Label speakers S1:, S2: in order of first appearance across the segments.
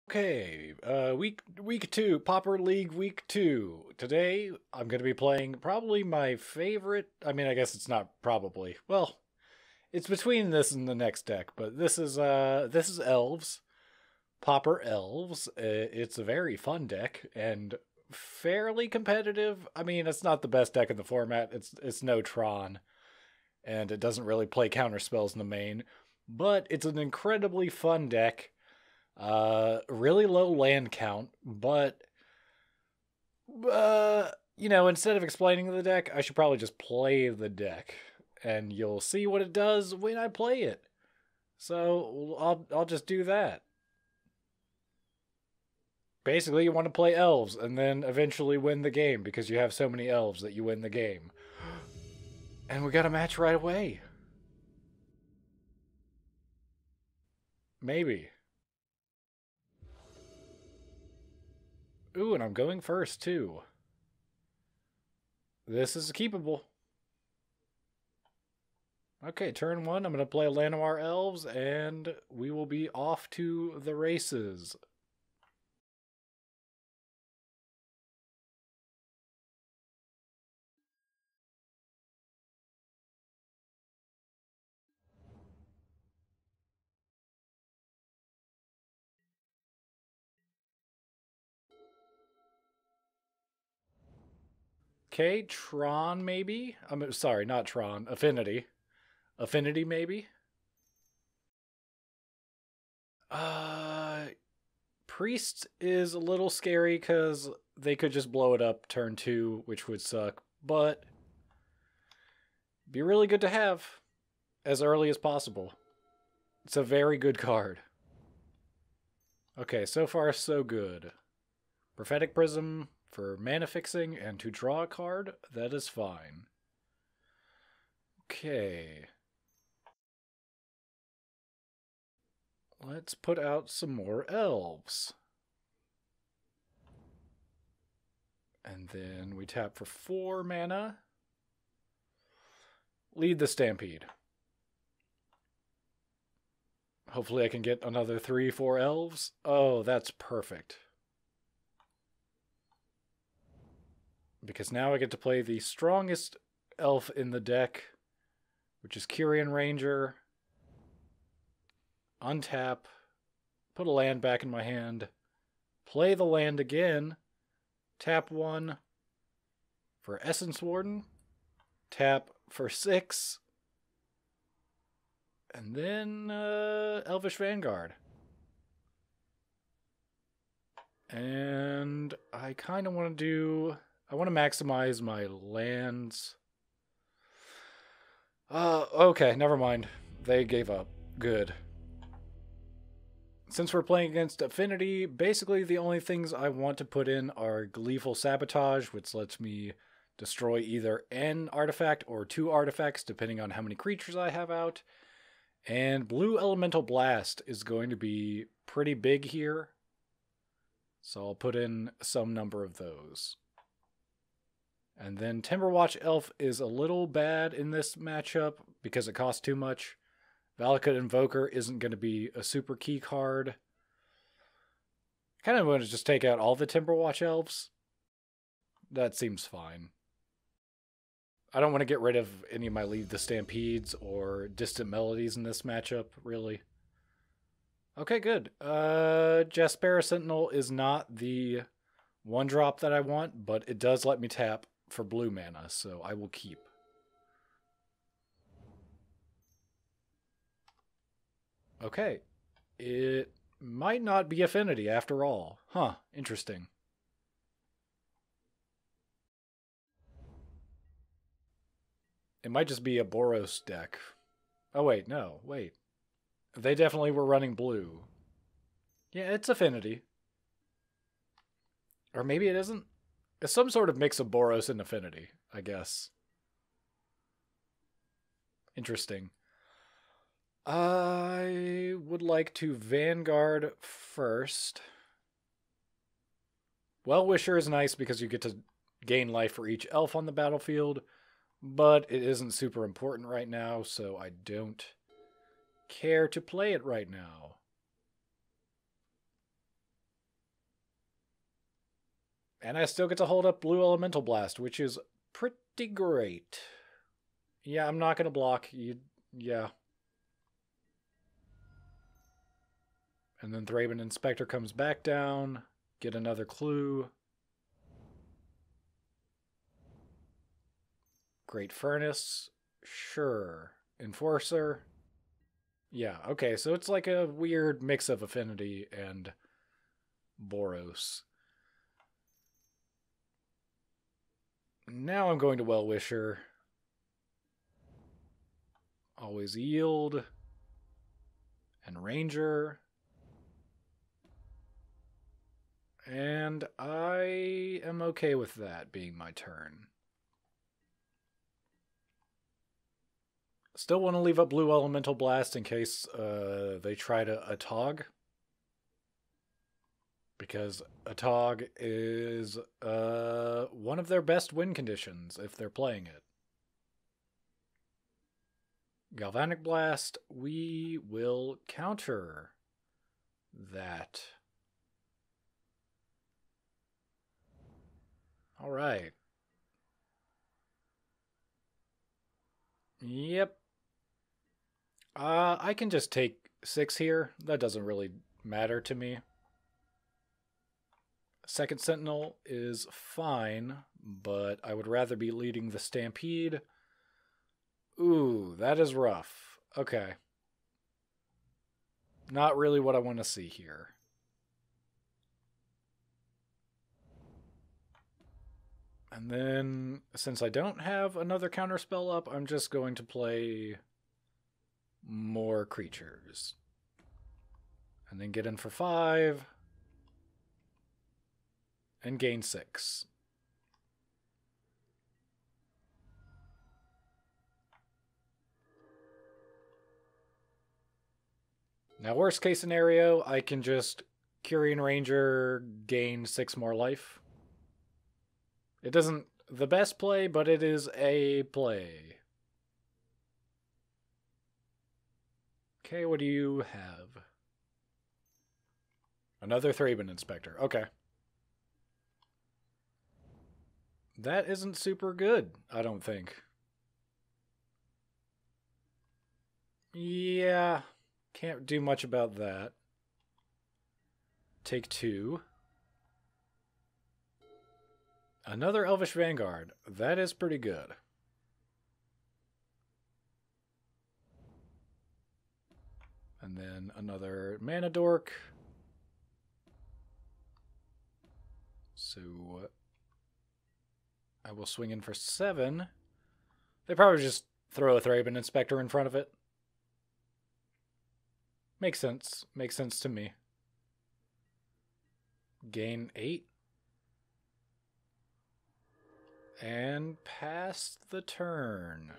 S1: Okay, week two, Pauper League week two. Today I'm going to be playing probably my favorite. I mean, I guess it's not probably. Well, it's between this and the next deck, but this is Elves, Pauper Elves. It's a very fun deck and fairly competitive. I mean, it's not the best deck in the format. It's no Tron, and it doesn't really play counter spells in the main, but it's an incredibly fun deck. Really low land count, but instead of explaining the deck, I should probably just play the deck, and you'll see what it does when I play it. So I'll just do that. Basically, you want to play elves and then eventually win the game because you have so many elves that you win the game. And we got a match right away. Maybe. Ooh, and I'm going first too. This is keepable. Okay, turn one. I'm going to play Llanowar Elves, and we will be off to the races. Okay, Tron maybe? I'm sorry, not Tron. Affinity. Affinity maybe? Uh Priest is a little scary cuz they could just blow it up turn 2, which would suck, but be really good to have as early as possible. It's a very good card. Okay, so far so good. Prophetic Prism for mana fixing and to draw a card, that is fine. Okay. Let's put out some more elves. And then we tap for 4 mana. Lead the Stampede. Hopefully I can get another 3-4 elves. Oh, that's perfect. Because now I get to play the strongest elf in the deck, which is Kyrian Ranger. Untap. Put a land back in my hand. Play the land again. Tap 1 for Essence Warden. Tap for 6. And then Elvish Vanguard. And I kind of want to do... I want to maximize my lands. Okay, never mind. They gave up. Good. Since we're playing against Affinity, basically the only things I want to put in are Gleeful Sabotage, which lets me destroy either an artifact or 2 artifacts, depending on how many creatures I have out. And Blue Elemental Blast is going to be pretty big here, so I'll put in some number of those. And then Timberwatch Elf is a little bad in this matchup because it costs too much. Valakut Invoker isn't going to be a super key card. I kind of want to just take out all the Timberwatch Elves. That seems fine. I don't want to get rid of any of my Lead the Stampedes or Distant Melodies in this matchup, really. Okay, good. Jaspera Sentinel is not the 1-drop that I want, but it does let me tap for blue mana, so I will keep. Okay. It might not be Affinity after all. Huh, interesting. It might just be a Boros deck. Oh, wait, no, wait. They definitely were running blue. Yeah, it's Affinity. Or maybe it isn't. It's some sort of mix of Boros and Affinity, I guess. Interesting. I would like to Vanguard first. Well-Wisher is nice because you get to gain life for each elf on the battlefield, but it isn't super important right now, so I don't care to play it right now. And I still get to hold up Blue Elemental Blast, which is pretty great. Yeah, I'm not going to block. Yeah. And then Thraben Inspector comes back down. Get another clue. Great Furnace. Sure. Enforcer. Yeah, okay, so it's like a weird mix of Affinity and Boros. Now I'm going to Well-Wisher. Always Yield. And Ranger. And I am okay with that being my turn. Still want to leave up Blue Elemental Blast in case they try to Atog. Because Atog is one of their best win conditions if they're playing it. Galvanic Blast, we will counter that. All right. Yep. I can just take 6 here. That doesn't really matter to me. Second Sentinel is fine, but I would rather be leading the Stampede. Ooh, that is rough. Okay. Not really what I want to see here. And then, since I don't have another counterspell up, I'm just going to play more creatures. And then get in for 5. And gain 6. Now, worst case scenario, I can just Curian Ranger, gain 6 more life. It doesn't the best play, but it is a play. Okay, what do you have? Another Thraben Inspector. Okay. That isn't super good, I don't think. Yeah, can't do much about that. Take 2. Another Elvish Vanguard. That is pretty good. And then another Mana Dork. So I will swing in for 7. They probably just throw a Thraben Inspector in front of it. Makes sense. Makes sense to me. Gain 8. And pass the turn.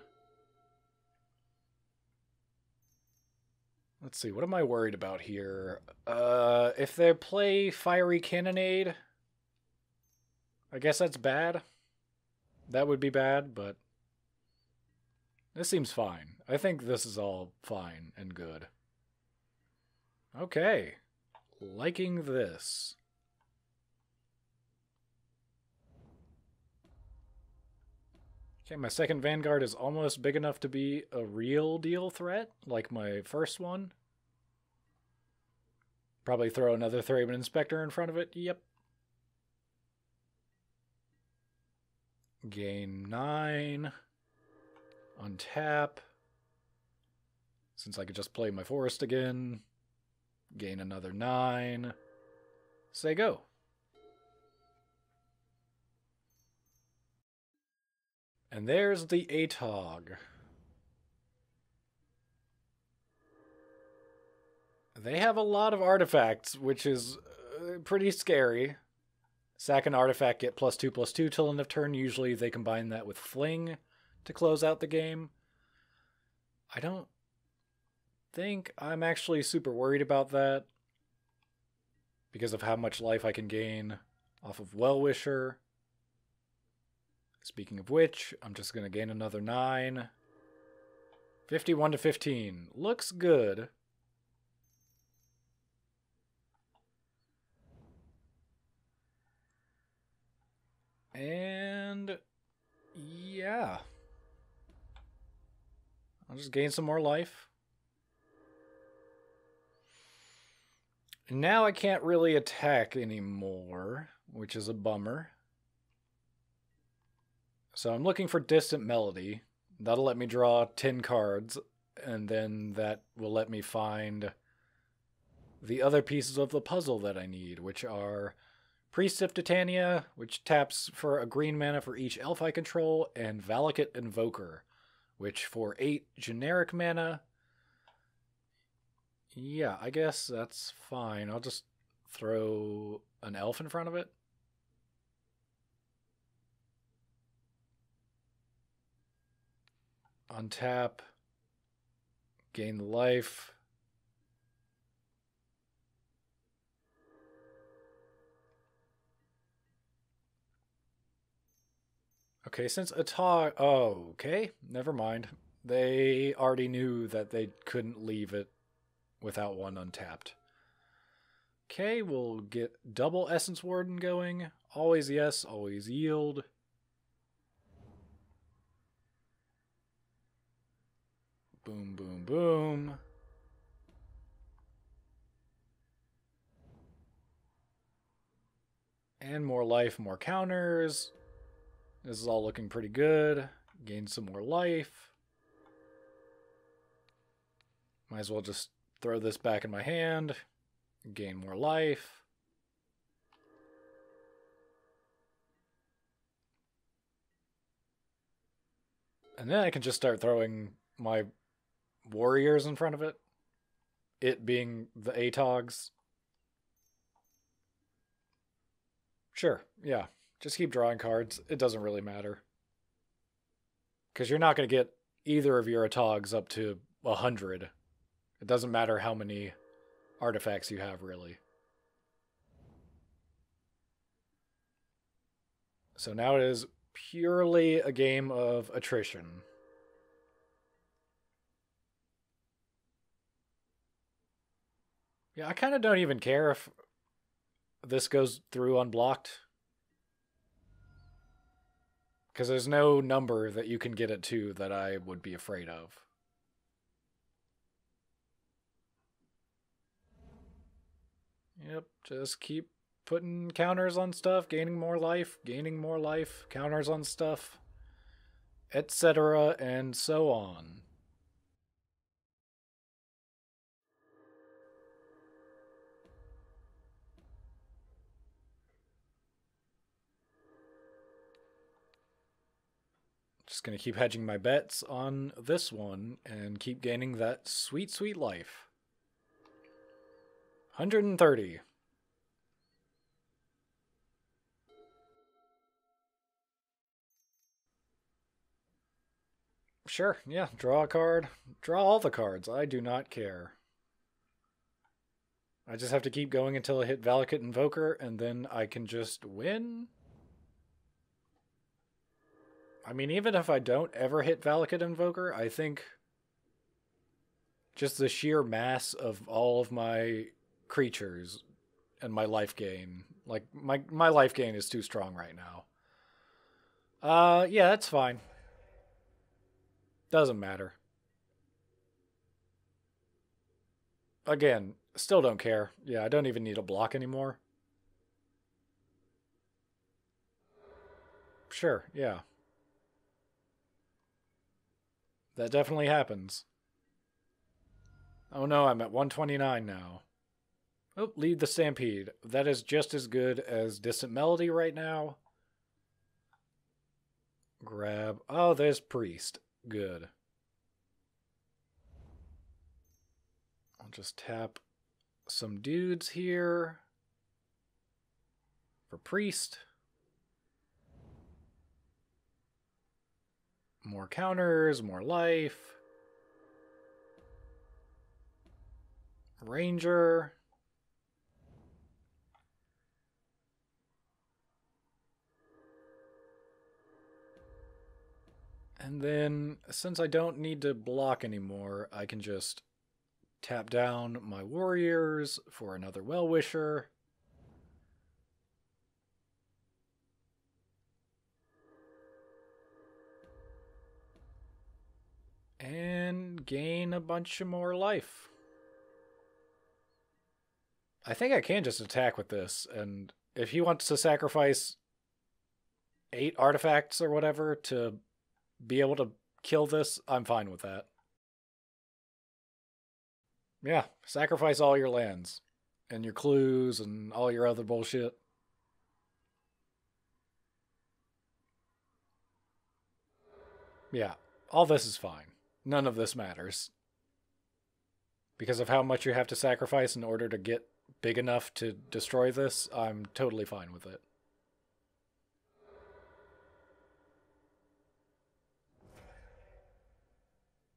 S1: Let's see, what am I worried about here? If they play Fiery Cannonade, I guess that's bad. That would be bad, but this seems fine. I think this is all fine and good. Okay. Liking this. Okay, my second Vanguard is almost big enough to be a real deal threat, like my first one. Probably throw another Thraben Inspector in front of it. Yep. Gain 9. Untap. Since I could just play my forest again. Gain another 9. Say go. And there's the Atog. They have a lot of artifacts, which is pretty scary. Sack an artifact, get +2/+2 till end of turn. Usually they combine that with Fling to close out the game. I don't think I'm actually super worried about that because of how much life I can gain off of Well-Wisher. Speaking of which, I'm just going to gain another 9. 51 to 15. Looks good. And yeah, I'll just gain some more life. Now I can't really attack anymore, which is a bummer. So I'm looking for Distant Melody. That'll let me draw 10 cards, and then that will let me find the other pieces of the puzzle that I need, which are Priest of Titania, which taps for a green mana for each elf I control, and Valakut Invoker, which for 8 generic mana. Yeah, I guess that's fine. I'll just throw an elf in front of it. Untap. Gain the life. Okay, since Atog... Oh, okay. Never mind. They already knew that they couldn't leave it without one untapped. Okay, we'll get double Essence Warden going. Always yes, always yield. Boom, boom, boom. And more life, more counters. This is all looking pretty good. Gain some more life. Might as well just throw this back in my hand. Gain more life. And then I can just start throwing my warriors in front of it. It being the ATOGs. Sure, yeah. Just keep drawing cards. It doesn't really matter. Because you're not going to get either of your ATOGs up to 100. It doesn't matter how many artifacts you have, really. So now it is purely a game of attrition. Yeah, I kind of don't even care if this goes through unblocked. Because there's no number that you can get it to that I would be afraid of. Yep, just keep putting counters on stuff, gaining more life, counters on stuff, etc., and so on. Just going to keep hedging my bets on this one and keep gaining that sweet, sweet life. 130. Sure, yeah, draw a card. Draw all the cards. I do not care. I just have to keep going until I hit Valakut Invoker, and then I can just win? I mean, even if I don't ever hit Valakut Invoker, I think just the sheer mass of all of my creatures and my life gain. Like, my life gain is too strong right now. Yeah, that's fine. Doesn't matter. Again, still don't care. Yeah, I don't even need a block anymore. Sure, yeah. That definitely happens. Oh no, I'm at 129 now. Oh, lead the Stampede. That is just as good as Distant Melody right now. Grab. Oh, there's Priest. Good. I'll just tap some dudes here for Priest. More counters, more life. Ranger. And then, since I don't need to block anymore, I can just tap down my warriors for another Well-Wisher. gain a bunch of more life. I think I can just attack with this, and if he wants to sacrifice 8 artifacts or whatever to be able to kill this, I'm fine with that. Yeah, sacrifice all your lands and your clues and all your other bullshit. Yeah, all this is fine. None of this matters. Because of how much you have to sacrifice in order to get big enough to destroy this, I'm totally fine with it.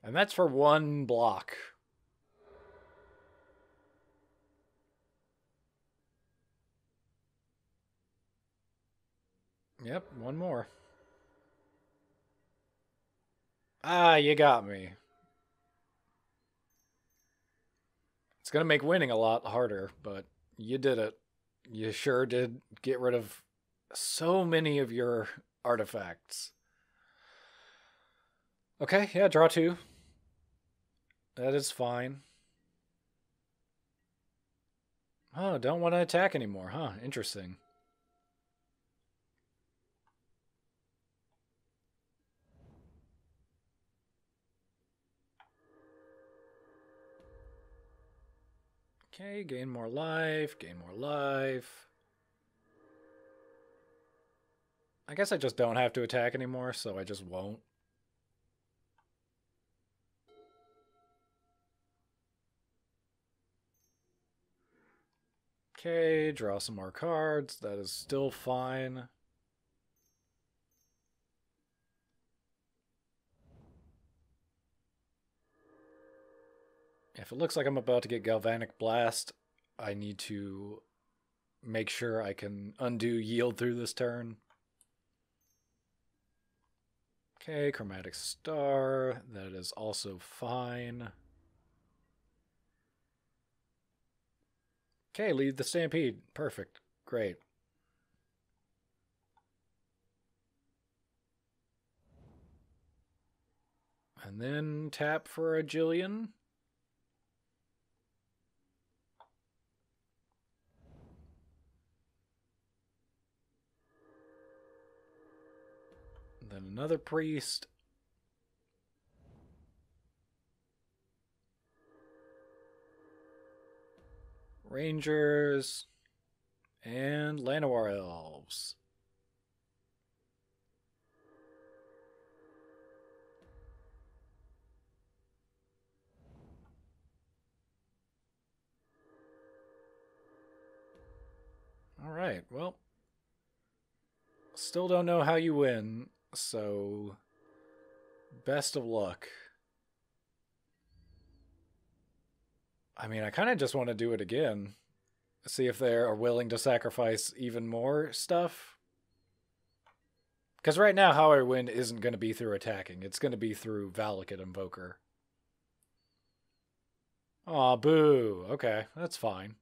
S1: And that's for 1 block. Yep, 1 more. Ah, you got me. It's going to make winning a lot harder, but you did it. You sure did get rid of so many of your artifacts. Okay, yeah, draw 2. That is fine. Oh, don't want to attack anymore, huh? Interesting. Okay, gain more life, gain more life. I guess I just don't have to attack anymore, so I just won't. Okay, draw some more cards. That is still fine. If it looks like I'm about to get Galvanic Blast, I need to make sure I can undo Yield through this turn. Okay, Chromatic Star. That is also fine. Okay, lead the Stampede. Perfect. Great. And then tap for a Jillian. Then another priest. Rangers. And Llanowar Elves. Alright, well. Still don't know how you win, so best of luck. I mean, I kind of just want to do it again. See if they are willing to sacrifice even more stuff. Because right now, how I win isn't going to be through attacking. It's going to be through Valakut Invoker. Aw, boo. Okay, that's fine.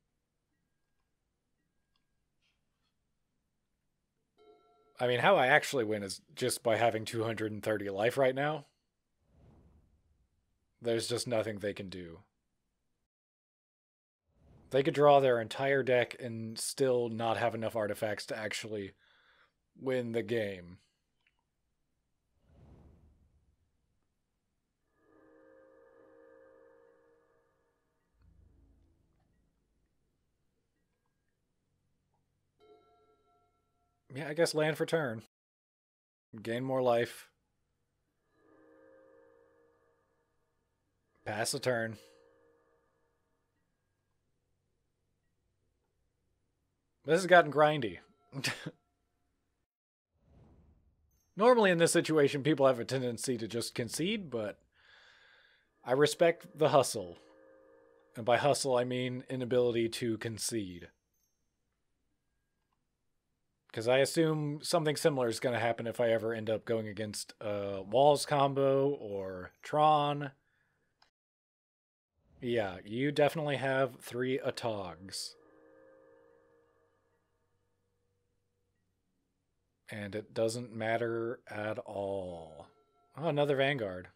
S1: I mean, how I actually win is just by having 230 life right now. There's just nothing they can do. They could draw their entire deck and still not have enough artifacts to actually win the game. Yeah, I guess land for turn. Gain more life. Pass a turn. This has gotten grindy. Normally in this situation, people have a tendency to just concede, but I respect the hustle. And by hustle, I mean inability to concede. Because I assume something similar is going to happen if I ever end up going against a Walls combo or Tron. Yeah, you definitely have 3 Atogs. And it doesn't matter at all. Oh, another Vanguard.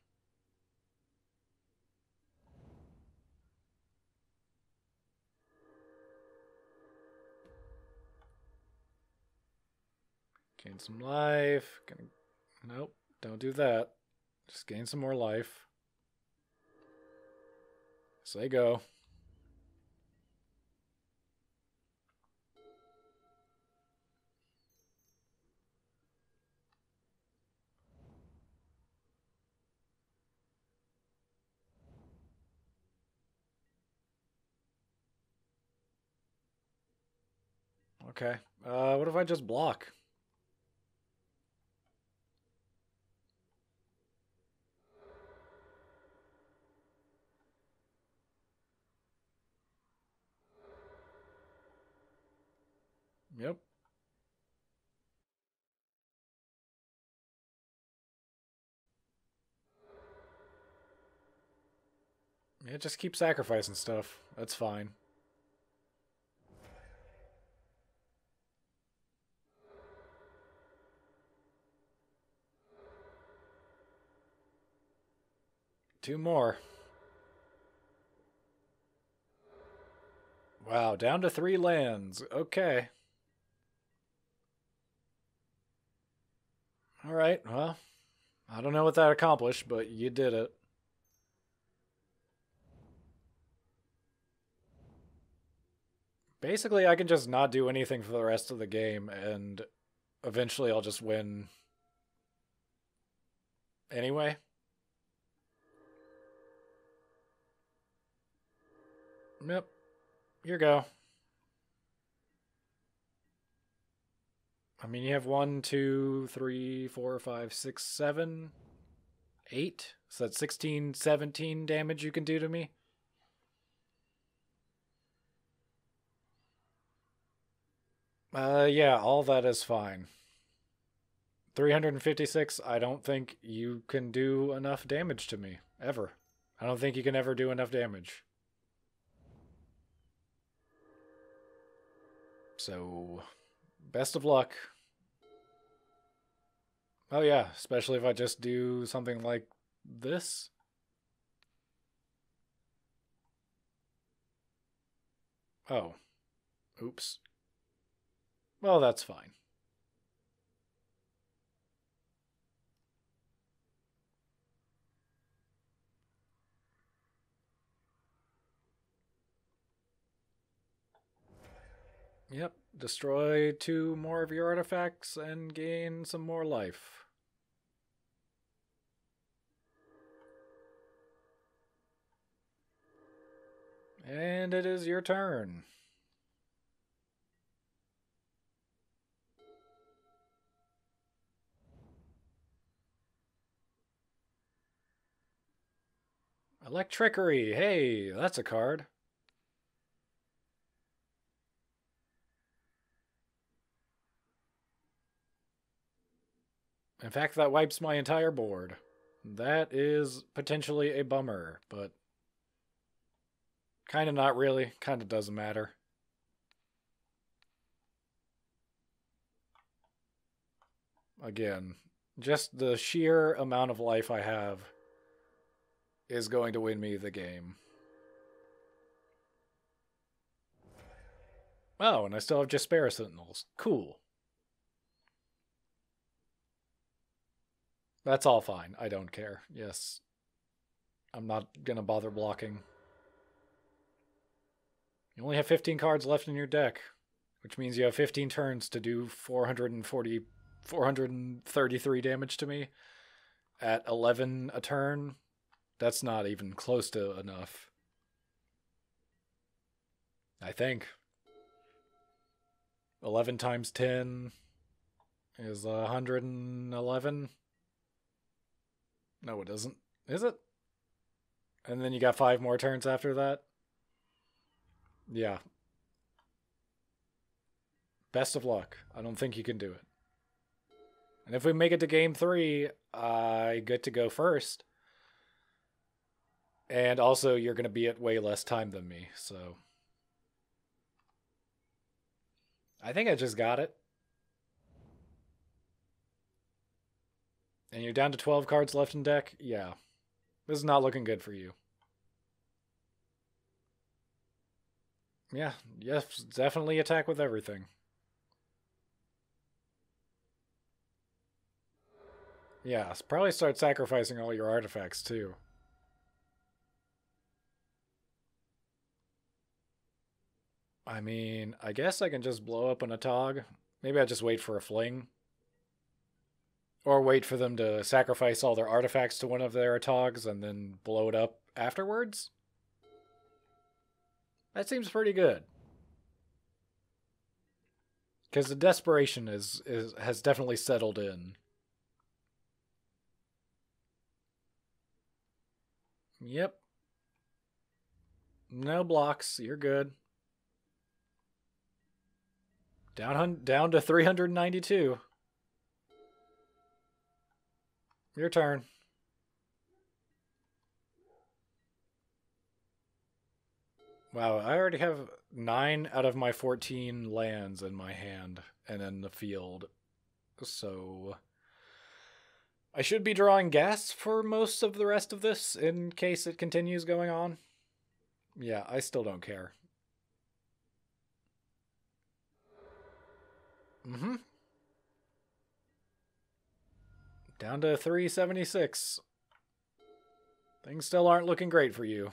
S1: Gain some life. Nope, don't do that. Just gain some more life. So they go. Okay. What if I just block? Yep. Yeah, just keep sacrificing stuff. That's fine. Two more. Wow, down to 3 lands. Okay. Alright, well, I don't know what that accomplished, but you did it. Basically, I can just not do anything for the rest of the game, and eventually I'll just win anyway. Yep. Here you go. I mean, you have 1, 2, 3, 4, 5, 6, 7, 8. So that's 16, 17 damage you can do to me. Yeah, all that is fine. 356, I don't think you can do enough damage to me, ever. I don't think you can ever do enough damage. So, best of luck. Oh yeah, especially if I just do something like this. Oh. Oops. Well, that's fine. Yep, destroy 2 more of your artifacts and gain some more life. And it is your turn. Electrickery. Hey, that's a card. In fact, that wipes my entire board. That is potentially a bummer, but kind of not really. Kind of doesn't matter. Again, just the sheer amount of life I have is going to win me the game. Oh, and I still have just spare sentinels. Cool. That's all fine. I don't care. Yes. I'm not going to bother blocking. You only have 15 cards left in your deck, which means you have 15 turns to do 433 damage to me at 11 a turn. That's not even close to enough. I think. 11 times 10 is 111. No, it isn't. Is it? And then you got 5 more turns after that? Yeah. Best of luck. I don't think you can do it. And if we make it to game 3, I get to go first. And also, you're going to be at way less time than me, so. I think I just got it. And you're down to 12 cards left in deck? Yeah. This is not looking good for you. Yeah, yes, definitely attack with everything. Yeah, probably start sacrificing all your artifacts too. I mean, I guess I can just blow up an Atog. Maybe I just wait for a fling. Or wait for them to sacrifice all their artifacts to one of their Atogs and then blow it up afterwards. That seems pretty good. Because the desperation has definitely settled in. Yep. No blocks. You're good. Down to 392. Your turn. Wow, I already have 9 out of my 14 lands in my hand and in the field. So I should be drawing gas for most of the rest of this in case it continues going on. Yeah, I still don't care. Mm-hmm. Down to 376. Things still aren't looking great for you.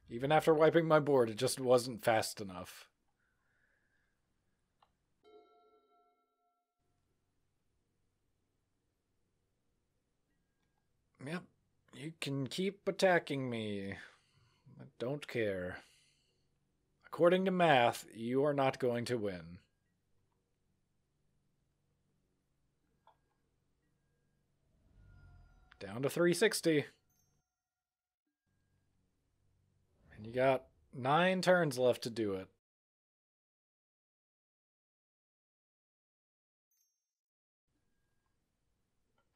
S1: Even after wiping my board, it just wasn't fast enough. Yep, you can keep attacking me. I don't care. According to math, you are not going to win. Down to 360. And you got 9 turns left to do it.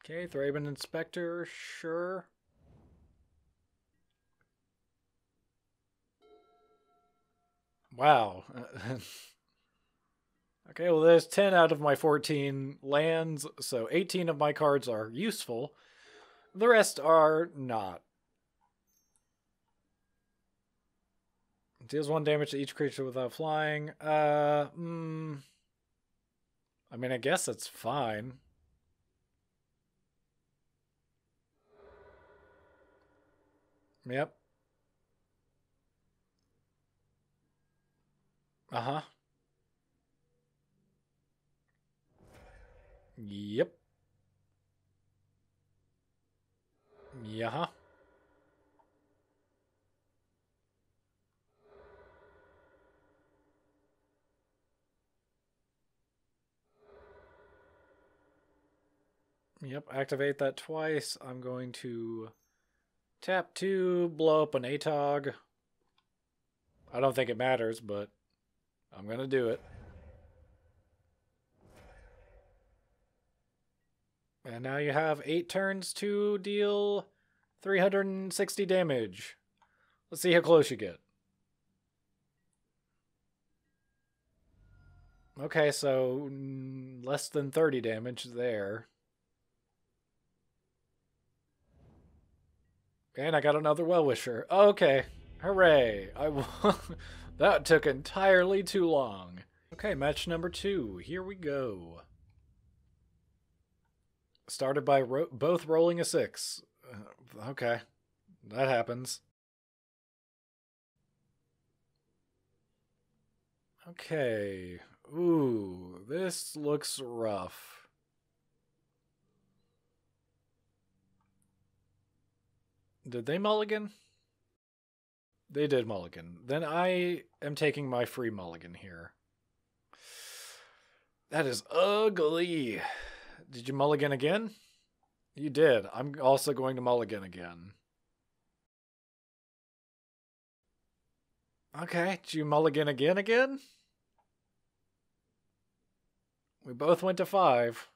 S1: Okay, Thraben Inspector, sure. Wow. Okay, well, there's 10 out of my 14 lands, so 18 of my cards are useful. The rest are not. Deals 1 damage to each creature without flying. I mean, I guess that's fine. Yep. Uh-huh. Yep. Yeah. Yep, activate that twice. I'm going to tap 2, blow up an Atog. I don't think it matters, but I'm going to do it. And now you have 8 turns to deal 360 damage. Let's see how close you get. Okay, so less than 30 damage there. And I got another Well-Wisher. Okay, hooray. That took entirely too long. Okay, match number 2. Here we go. Started by both rolling a 6. Okay, that happens. Okay. Ooh, this looks rough. Did they mulligan? They did mulligan. Then I am taking my free mulligan here. That is ugly. Did you mulligan again? You did. I'm also going to mulligan again. Okay, did you mulligan again? We both went to 5.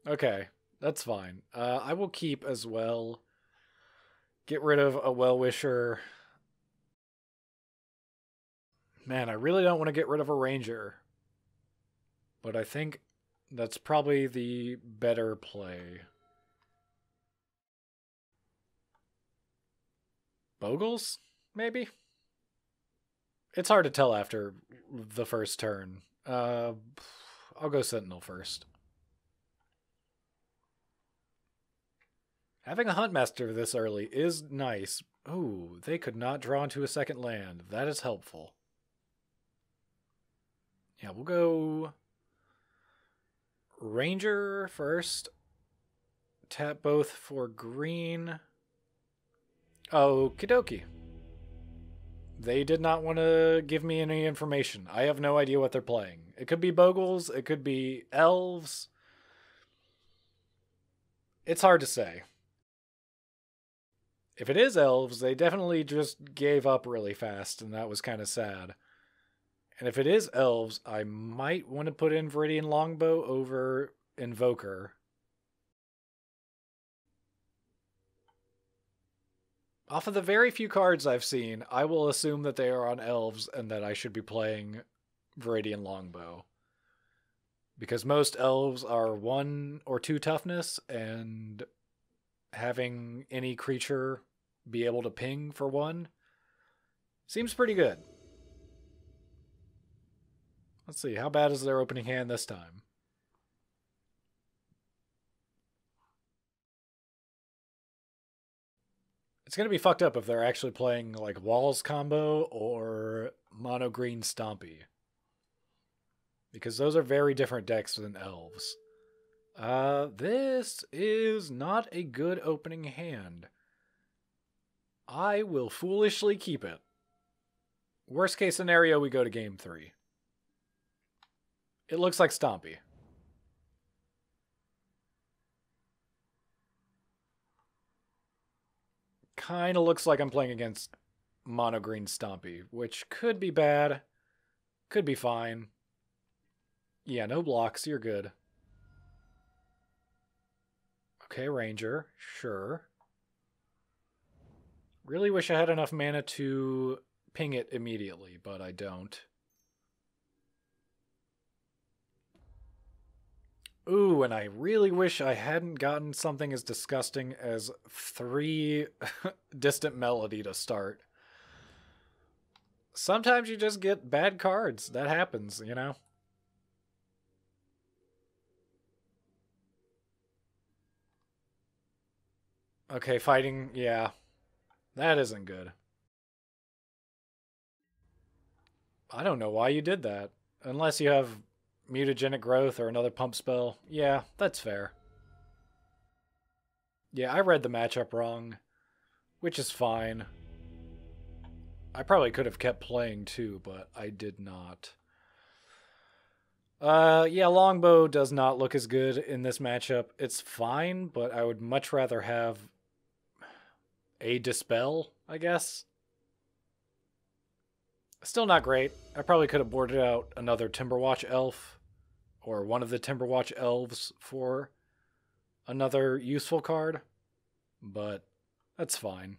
S1: Okay, that's fine. I will keep as well. Get rid of a Well-Wisher. Man, I really don't want to get rid of a Ranger. But I think that's probably the better play. Bogles? Maybe? It's hard to tell after the first turn. I'll go Sentinel first. Having a Huntmaster this early is nice. Ooh, they could not draw into a second land. That is helpful. Yeah, we'll go Ranger first. Tap both for green. Okie dokie. They did not want to give me any information. I have no idea what they're playing. It could be Bogles. It could be Elves. It's hard to say. If it is Elves, they definitely just gave up really fast, and that was kind of sad. And if it is Elves, I might want to put in Viridian Longbow over Invoker. Off of the very few cards I've seen, I will assume that they are on Elves and that I should be playing Viridian Longbow. Because most Elves are 1 or 2 toughness, and having any creature be able to ping for 1 seems pretty good. Let's see, how bad is their opening hand this time? It's going to be fucked up if they're actually playing like Walls combo or Mono Green Stompy. Because those are very different decks than Elves. This is not a good opening hand. I will foolishly keep it. Worst case scenario, we go to game 3. It looks like Stompy. Kind of looks like I'm playing against Mono Green Stompy, which could be bad, could be fine. Yeah, no blocks, you're good. Okay, Ranger, sure. Really wish I had enough mana to ping it immediately, but I don't. Ooh, and I really wish I hadn't gotten something as disgusting as 3 Distant Melody to start. Sometimes you just get bad cards. That happens, you know? Okay, fighting, yeah. That isn't good. I don't know why you did that. Unless you have mutagenic growth or another pump spell. Yeah, that's fair. Yeah, I read the matchup wrong, which is fine. I probably could have kept playing too, but I did not. Yeah, Longbow does not look as good in this matchup. It's fine, but I would much rather have a Dispel, I guess. Still not great. I probably could have boarded out another Timberwatch Elf or one of the Timberwatch Elves for another useful card, but that's fine.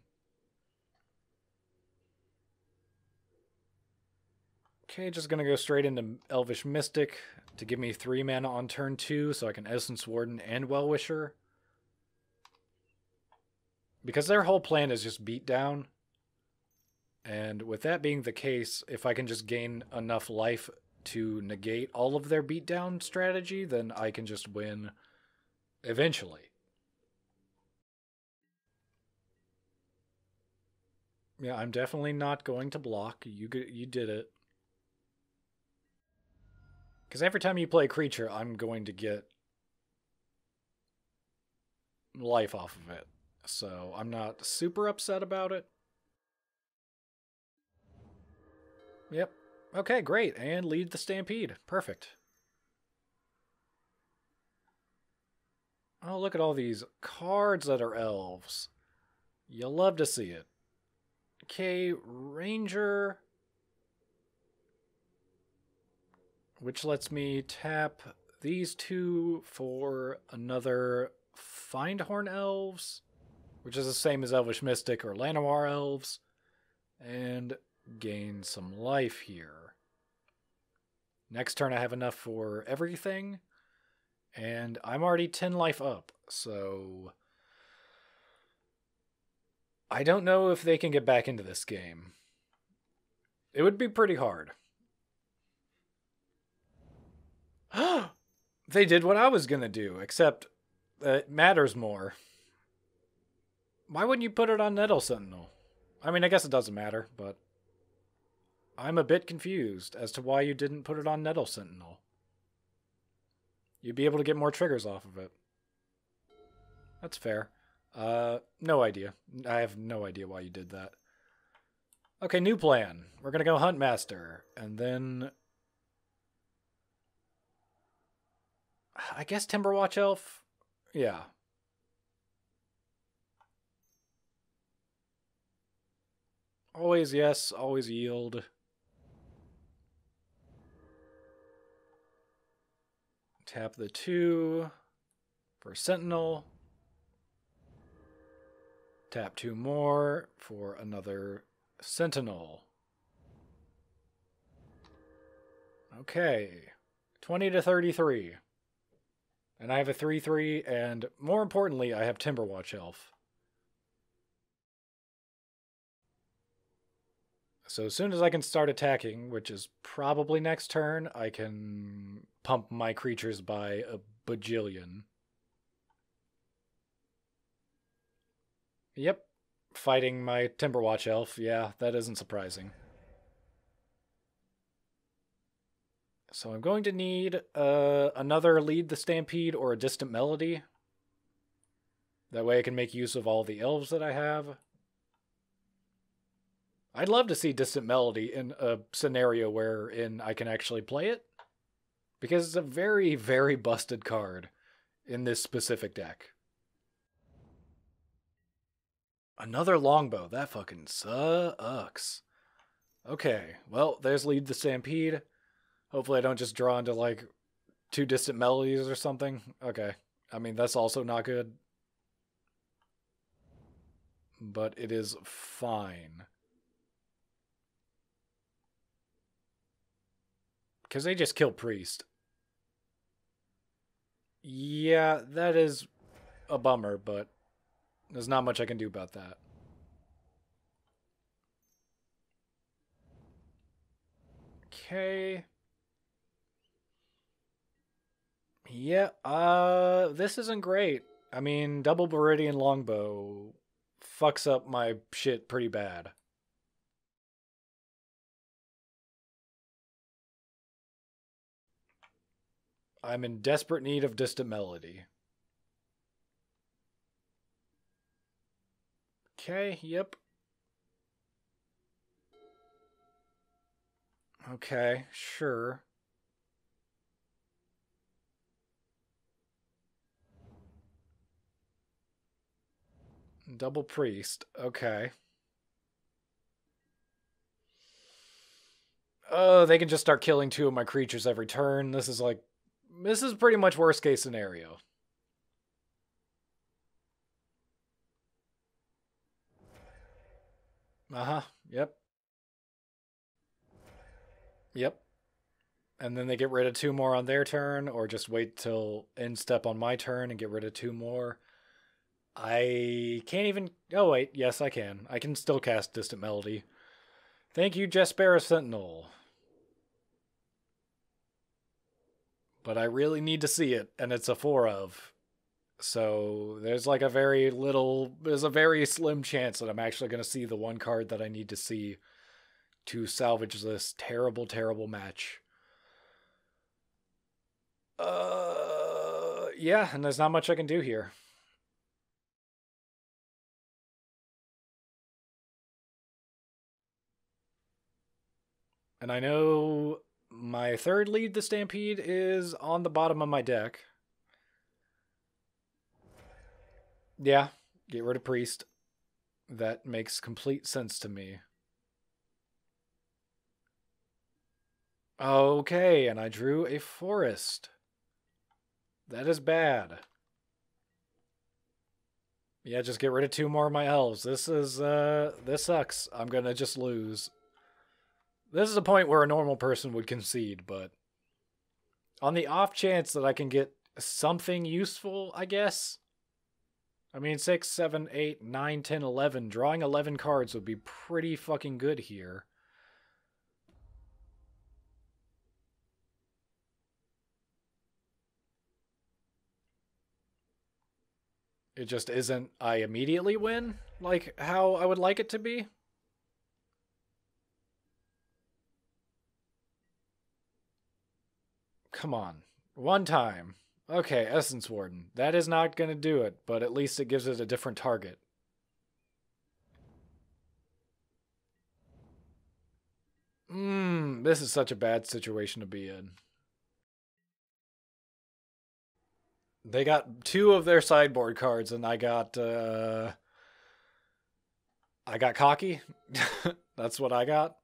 S1: Okay, just gonna go straight into Elvish Mystic to give me 3 mana on turn 2 so I can Essence Warden and Well-Wisher. Because their whole plan is just beat down. And with that being the case, if I can just gain enough life to negate all of their beatdown strategy, then I can just win eventually. Yeah, I'm definitely not going to block. You did it. Because every time you play a creature, I'm going to get life off of it. So I'm not super upset about it. Yep. Okay, great. And lead the Stampede. Perfect. Oh, look at all these cards that are elves. You'll love to see it. Okay, Ranger. Which lets me tap these 2 for another Findhorn Elves, which is the same as Elvish Mystic or Llanowar Elves, and gain some life here. Next turn I have enough for everything, and I'm already 10 life up, so I don't know if they can get back into this game. It would be pretty hard. They did what I was gonna do, except it matters more. Why wouldn't you put it on Nettle Sentinel? I mean, I guess it doesn't matter, but I'm a bit confused as to why you didn't put it on Nettle Sentinel. You'd be able to get more triggers off of it. That's fair. No idea. I have no idea why you did that. Okay, new plan. We're gonna go Huntmaster, and then I guess Timberwatch Elf? Yeah. Always yes, always yield. Tap the 2 for Sentinel. Tap 2 more for another Sentinel. Okay. 20 to 33. And I have a 3/3, and more importantly, I have Timberwatch Elf. So as soon as I can start attacking, which is probably next turn, I can pump my creatures by a bajillion. Yep, fighting my Timberwatch Elf. Yeah, that isn't surprising. So I'm going to need another Lead the Stampede or a Distant Melody. That way I can make use of all the elves that I have. I'd love to see Distant Melody in a scenario wherein I can actually play it. Because it's a very, very busted card in this specific deck. Another Longbow. That fucking sucks. Okay, well, there's Lead the Stampede. Hopefully I don't just draw into, like, 2 Distant Melodies or something. Okay. I mean, that's also not good. But it is fine. Because they just kill Priest. Yeah, that is a bummer, but there's not much I can do about that. Okay. Yeah, this isn't great. I mean, Double Viridian Longbow fucks up my shit pretty bad. I'm in desperate need of Distant Melody. Okay, yep. Okay, sure. Double Priest, okay. Oh, they can just start killing 2 of my creatures every turn. This is pretty much worst case scenario. Uh-huh, yep. Yep. And then they get rid of 2 more on their turn, or just wait till end step on my turn and get rid of 2 more. I can't even... Oh, wait. Yes, I can. I can still cast Distant Melody. Thank you, Jespera Sentinel. But I really need to see it, and it's a 4 of. So there's like a very little... There's a very slim chance that I'm actually going to see the one card that I need to see to salvage this terrible, terrible match. Yeah, and there's not much I can do here. And I know my 3rd Lead the Stampede is on the bottom of my deck. Yeah, get rid of Priest. That makes complete sense to me. Okay, and I drew a forest. That is bad. Yeah, just get rid of 2 more of my elves. This sucks. I'm gonna just lose. This is a point where a normal person would concede, but on the off chance that I can get something useful, I guess. I mean, 6, 7, 8, 9, 10, 11. Drawing 11 cards would be pretty fucking good here. It just isn't I immediately win, like how I would like it to be. Come on. One time. Okay, Essence Warden. That is not going to do it, but at least it gives it a different target. This is such a bad situation to be in. They got 2 of their sideboard cards, and I got cocky. That's what I got.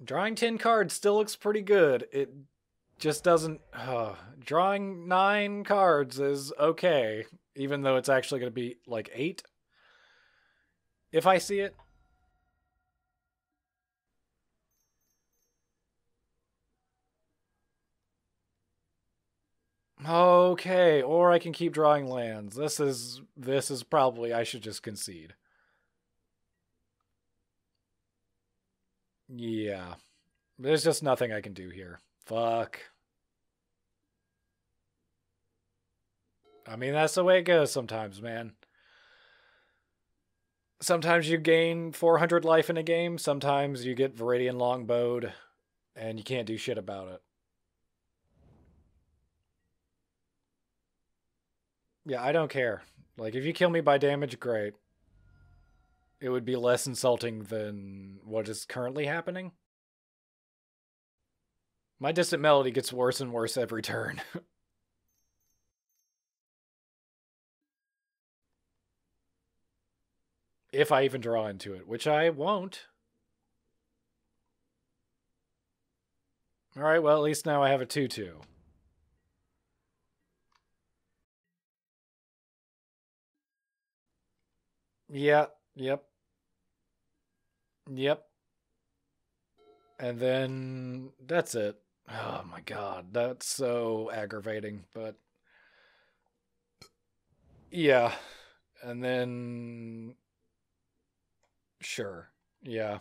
S1: Drawing 10 cards still looks pretty good. It just doesn't. Drawing 9 cards is okay, even though it's actually going to be like 8 if I see it. Okay, or I can keep drawing lands. This is probably I should just concede. Yeah. There's just nothing I can do here. Fuck. I mean, that's the way it goes sometimes, man. Sometimes you gain 400 life in a game, sometimes you get Viridian Longbowed, and you can't do shit about it. Yeah, I don't care. Like, if you kill me by damage, great. It would be less insulting than what is currently happening. My Distant Melody gets worse and worse every turn. If I even draw into it, which I won't. Alright, well, at least now I have a 2-2. Yeah, yep. Yep. And then that's it. Oh my god, that's so aggravating, but yeah. And then sure. Yeah.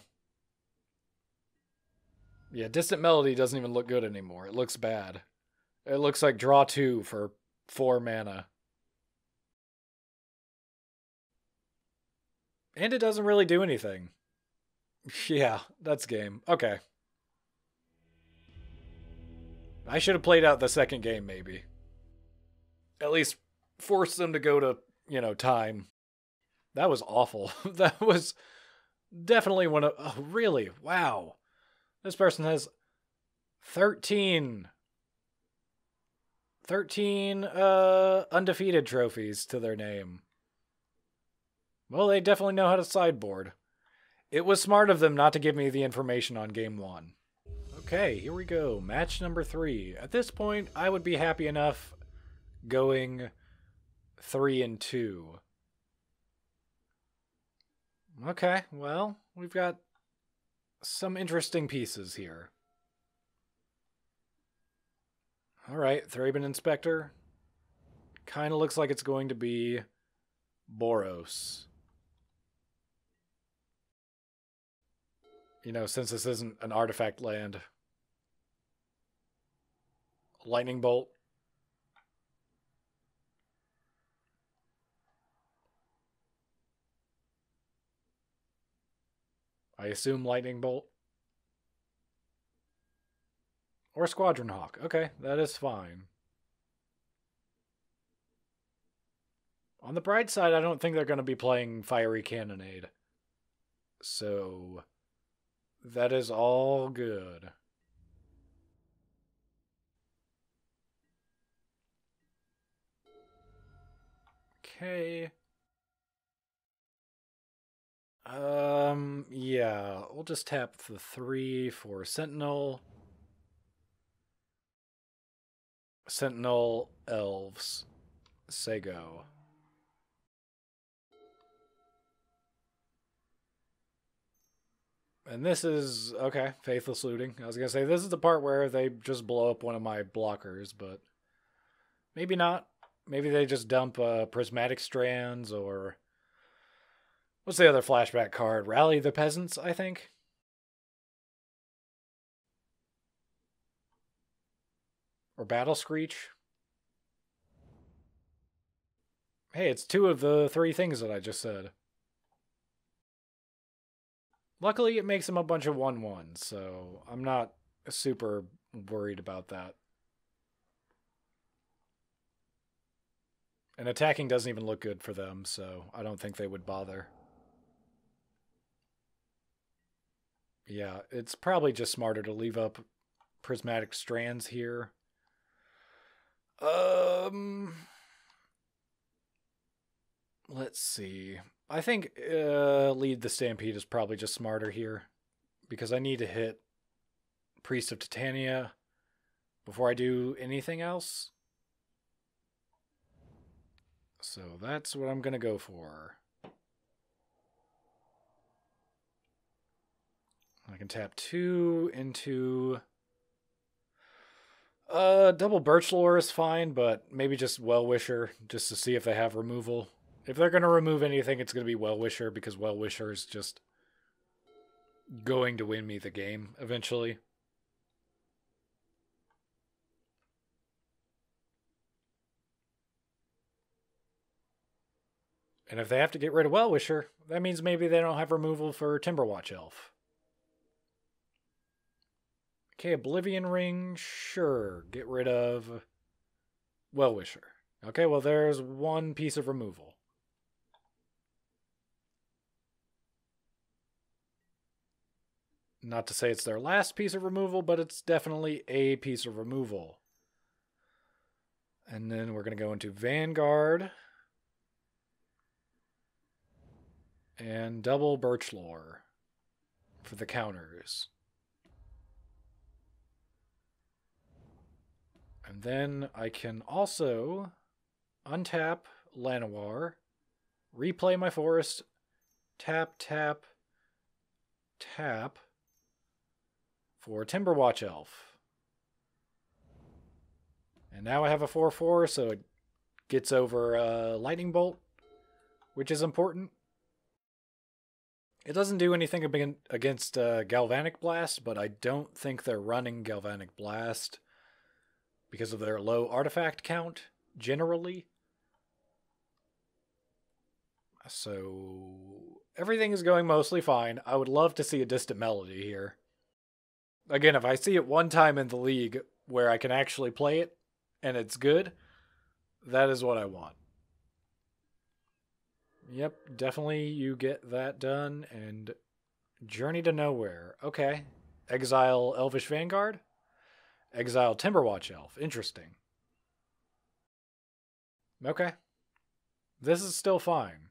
S1: Yeah, Distant Melody doesn't even look good anymore. It looks bad. It looks like draw 2 for 4 mana. And it doesn't really do anything. Yeah, that's game. Okay. I should have played out the second game, maybe. At least force them to go to, time. That was awful. That was definitely one of. Oh, really? Wow. This person has 13. 13 undefeated trophies to their name. Well, they definitely know how to sideboard. It was smart of them not to give me the information on game 1. Okay, here we go. Match number 3. At this point, I would be happy enough going 3-2. Okay, well, we've got some interesting pieces here. Alright, Thraben Inspector. Kind of looks like it's going to be Boros. Since this isn't an artifact land. Lightning Bolt. I assume Lightning Bolt. Or Squadron Hawk. Okay, that is fine. On the bright side, I don't think they're going to be playing Fiery Cannonade. So that is all good. Okay. Yeah, we'll just tap the 3 for Sentinel. Sentinel Elves. Mtgo. And this is, okay, Faithless Looting. I was going to say, this is the part where they just blow up one of my blockers, but maybe not. Maybe they just dump Prismatic Strands, or what's the other flashback card? Rally the Peasants, I think. Or Battle Screech. Hey, it's 2 of the 3 things that I just said. Luckily, it makes him a bunch of 1/1s, so I'm not super worried about that. And attacking doesn't even look good for them, so I don't think they would bother. Yeah, it's probably just smarter to leave up prismatic strands here. Let's see. I think lead the Stampede is probably just smarter here, because I need to hit Priest of Titania before I do anything else. So that's what I'm going to go for. I can tap 2 into... double Birchlore is fine, but maybe just Well-Wisher, just to see if they have removal. If they're going to remove anything, it's going to be Well-Wisher, because Well-Wisher is just going to win me the game eventually. And if they have to get rid of Well-Wisher, that means maybe they don't have removal for Timberwatch Elf. Okay, Oblivion Ring, sure. Get rid of Well-Wisher. Okay, well there's 1 piece of removal. Not to say it's their last piece of removal, but it's definitely a piece of removal. And then we're going to go into Vanguard. And double Birchlore for the counters. And then I can also untap Llanowar, replay my forest, tap, tap, tap for Timberwatch Elf. And now I have a 4/4, so it gets over Lightning Bolt, which is important. It doesn't do anything against Galvanic Blast, but I don't think they're running Galvanic Blast because of their low artifact count, generally. So everything is going mostly fine. I would love to see a Distant Melody here. Again, if I see it one time in the league where I can actually play it and it's good, that is what I want. Yep, definitely you get that done. And Journey to Nowhere. Okay. Exile Elvish Vanguard. Exile Timberwatch Elf. Interesting. Okay. This is still fine.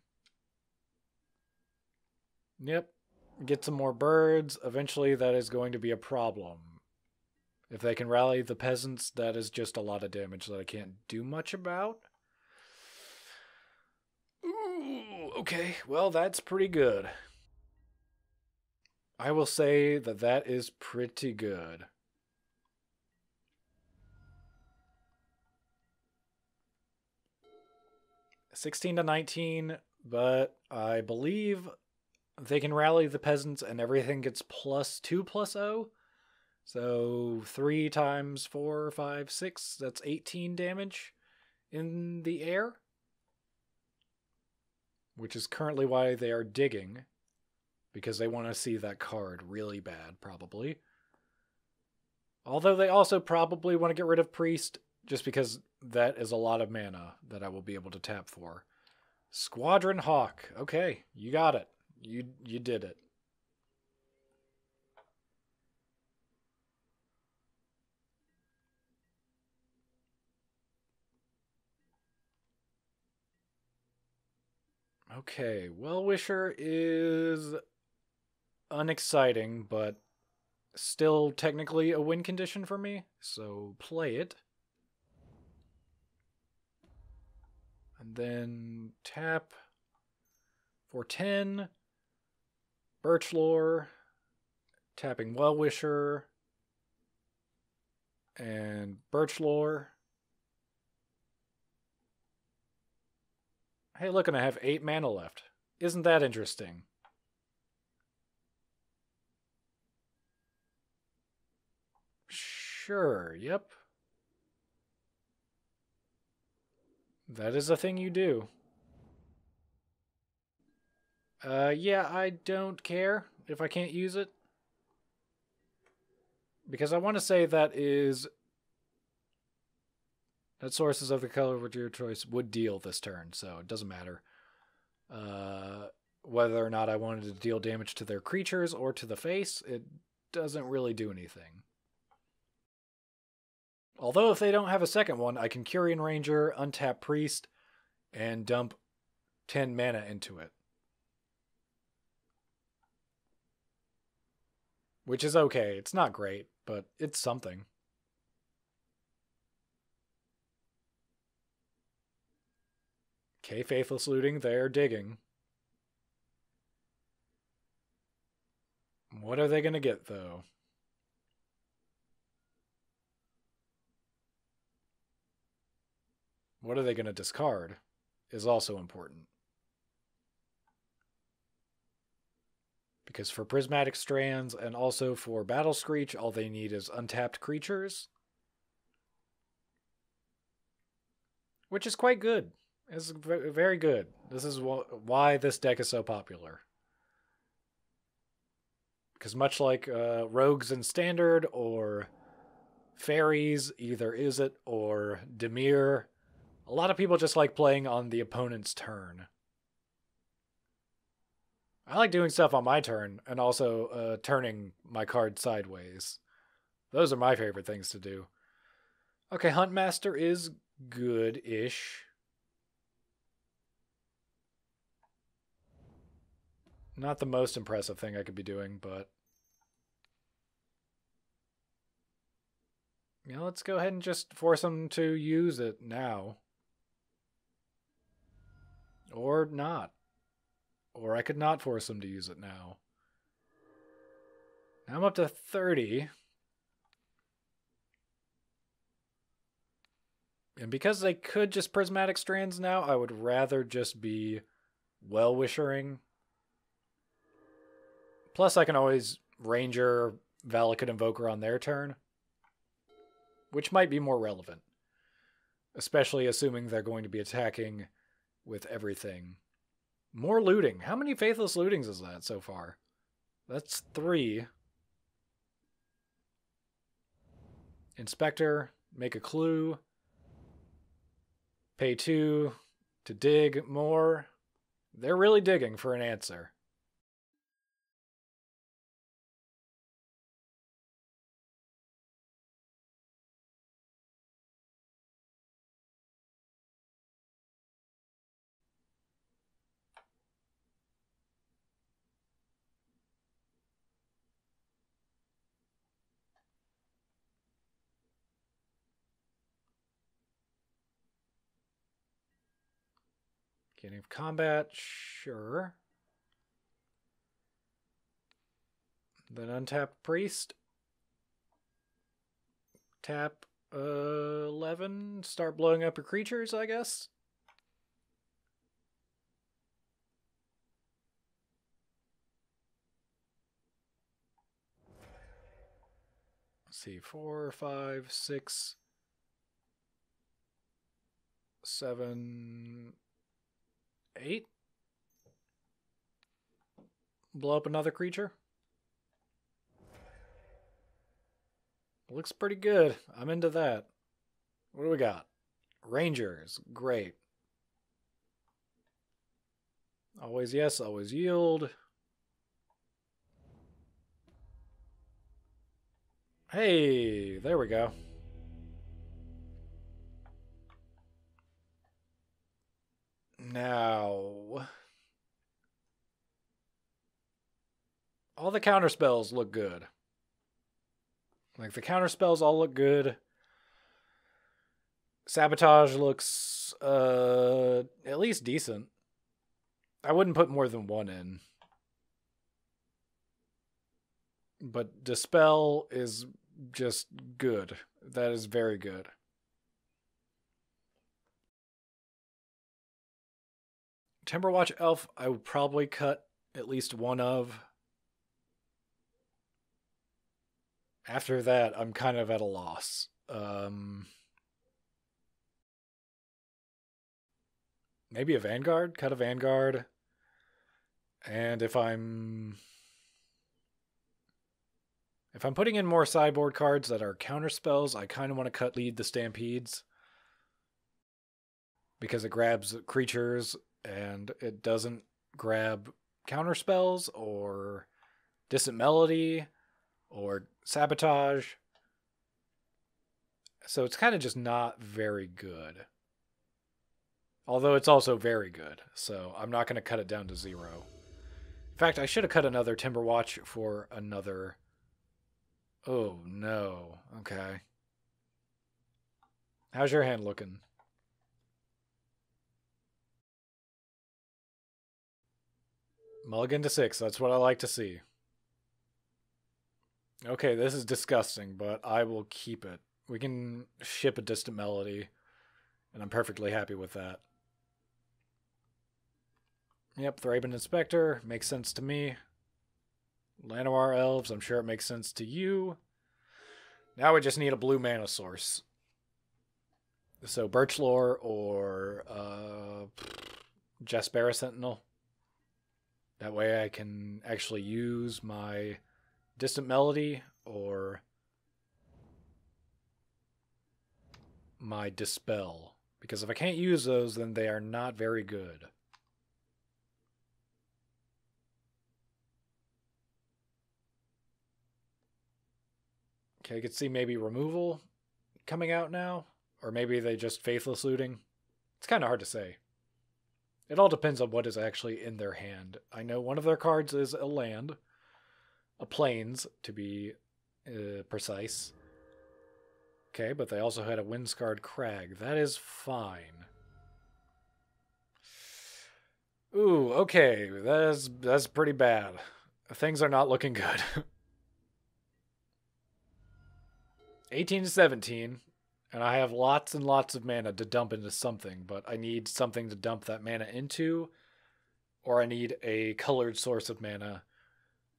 S1: Yep. Get some more birds. Eventually that is going to be a problem. If they can rally the peasants, that is just a lot of damage that I can't do much about. Ooh, okay. Well, that's pretty good. I will say that that is pretty good. $16-19, but I believe they can rally the peasants and everything gets +2/+0. So 3 times 4, 5, 6, that's 18 damage in the air. Which is currently why they are digging. Because they want to see that card really bad, probably. Although they also probably want to get rid of Priest, just because that is a lot of mana that I will be able to tap for. Squadron Hawk. Okay, you got it. You did it. Okay, Well-Wisher is unexciting, but still technically a win condition for me, so play it. And then tap for 10, Birchlore, tapping Well-Wisher, and Birchlore. Hey, look, and I have 8 mana left. Isn't that interesting? Sure, yep. That is a thing you do. Yeah, I don't care if I can't use it. Because I want to say that sources of the color of your choice would deal this turn, so it doesn't matter. Whether or not I wanted to deal damage to their creatures or to the face, it doesn't really do anything. Although if they don't have a second one, I can Curian Ranger, untap Priest, and dump 10 mana into it. Which is okay. It's not great, but it's something. Okay, Faithless Looting, they're digging. What are they going to get, though? What are they going to discard is also important. Because for Prismatic Strands and also for Battle Screech, all they need is untapped creatures. Which is quite good. It's very good. This is why this deck is so popular. Because much like Rogues in Standard or Fairies, either Izzet or Dimir, a lot of people just like playing on the opponent's turn. I like doing stuff on my turn and also turning my card sideways. Those are my favorite things to do. Okay, Huntmaster is good-ish. Not the most impressive thing I could be doing, but... yeah, let's go ahead and just force them to use it now. Or not. Or I could not force them to use it now. Now I'm up to 30. And because they could just Prismatic Strands now, I would rather just be Well-Wishering. Plus I can always Ranger Valakut Invoker on their turn, which might be more relevant. Especially assuming they're going to be attacking with everything. More looting. How many Faithless Lootings is that so far? That's 3. Inspector, make a clue. Pay 2 to dig more. They're really digging for an answer. Beginning of combat, sure. Then untap Priest. Tap 11. Start blowing up your creatures, I guess. Let's see, 4, 5, 6, 7, 8. Blow up another creature. Looks pretty good. I'm into that. What do we got? Rangers. Great. Always yes, always yield. Hey, there we go. Now, all the counter spells look good. Like, the counter spells all look good. Sabotage looks at least decent. I wouldn't put more than 1 in. But Dispel is just good. That is very good. Timberwatch Elf, I would probably cut at least 1 of. After that, I'm kind of at a loss. Maybe a Vanguard? Cut a Vanguard. And if I'm putting in more sideboard cards that are counter spells, I kind of want to cut Lead the Stampedes. Because it grabs creatures and it doesn't grab counter spells or Distant Melody or Sabotage. So it's kind of just not very good. Although it's also very good. So I'm not going to cut it down to 0. In fact, I should have cut another Timberwatch for another... Oh, no. Okay. How's your hand looking? Mulligan to 6. That's what I like to see. Okay, this is disgusting, but I will keep it. We can ship a Distant Melody, and I'm perfectly happy with that. Yep, Thraben Inspector. Makes sense to me. Llanowar Elves. I'm sure it makes sense to you. Now we just need a blue mana source. So Birchlore or Jaspera Sentinel. That way I can actually use my Distant Melody or my Dispel. Because if I can't use those, then they are not very good. Okay, I could see maybe removal coming out now. Or maybe they just Faithless Looting. It's kind of hard to say. It all depends on what is actually in their hand. I know one of their cards is a land. A plains, to be precise. Okay, but they also had a Windscarred Crag. That is fine. Ooh, okay. That's pretty bad. Things are not looking good. 18 to 17. And I have lots and lots of mana to dump into something, but I need something to dump that mana into, or I need a colored source of mana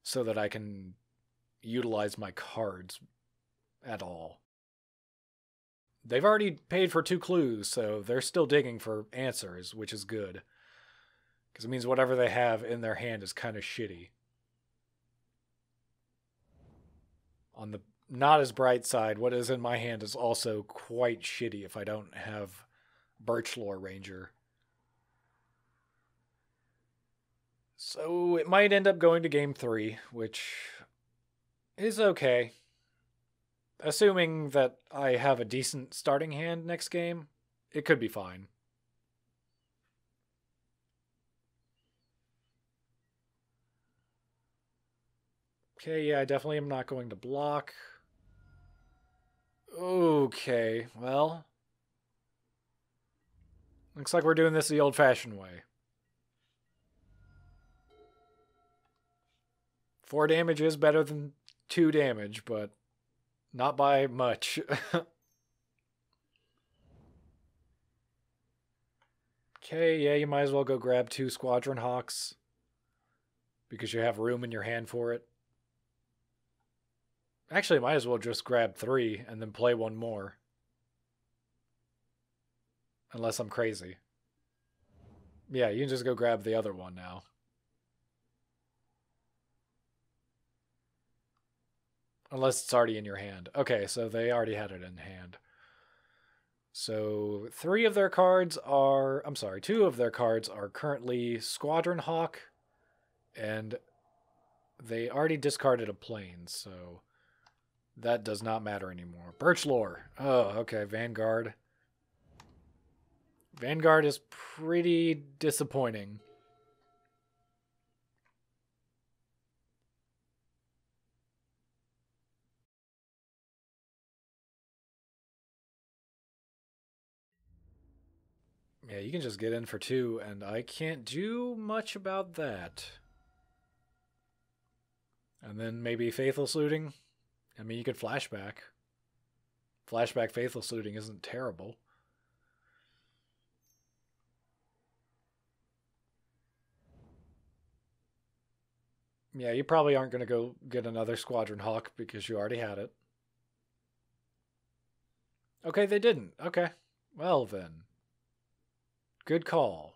S1: so that I can utilize my cards at all. They've already paid for 2 clues, so they're still digging for answers, which is good. Because it means whatever they have in their hand is kind of shitty. On the not as bright side, what is in my hand is also quite shitty if I don't have Birchlore Ranger. So it might end up going to game 3, which is okay. Assuming that I have a decent starting hand next game, it could be fine. Okay, yeah, I definitely am not going to block. Okay, well. Looks like we're doing this the old-fashioned way. 4 damage is better than 2 damage, but not by much. Okay, yeah, you might as well go grab 2 Squadron Hawks. Because you have room in your hand for it. Actually, might as well just grab 3 and then play 1 more. Unless I'm crazy. Yeah, you can just go grab the other one now. Unless it's already in your hand. Okay, so they already had it in hand. So 2 of their cards are currently Squadron Hawk. And they already discarded a plane, so that does not matter anymore. Birchlore. Oh, okay, Vanguard. Vanguard is pretty disappointing. Yeah, you can just get in for 2, and I can't do much about that. And then maybe Faithless Looting. I mean, you could flashback. Flashback Faithless Looting isn't terrible. Yeah, you probably aren't going to go get another Squadron Hawk because you already had it. Okay, they didn't. Okay. Well then. Good call.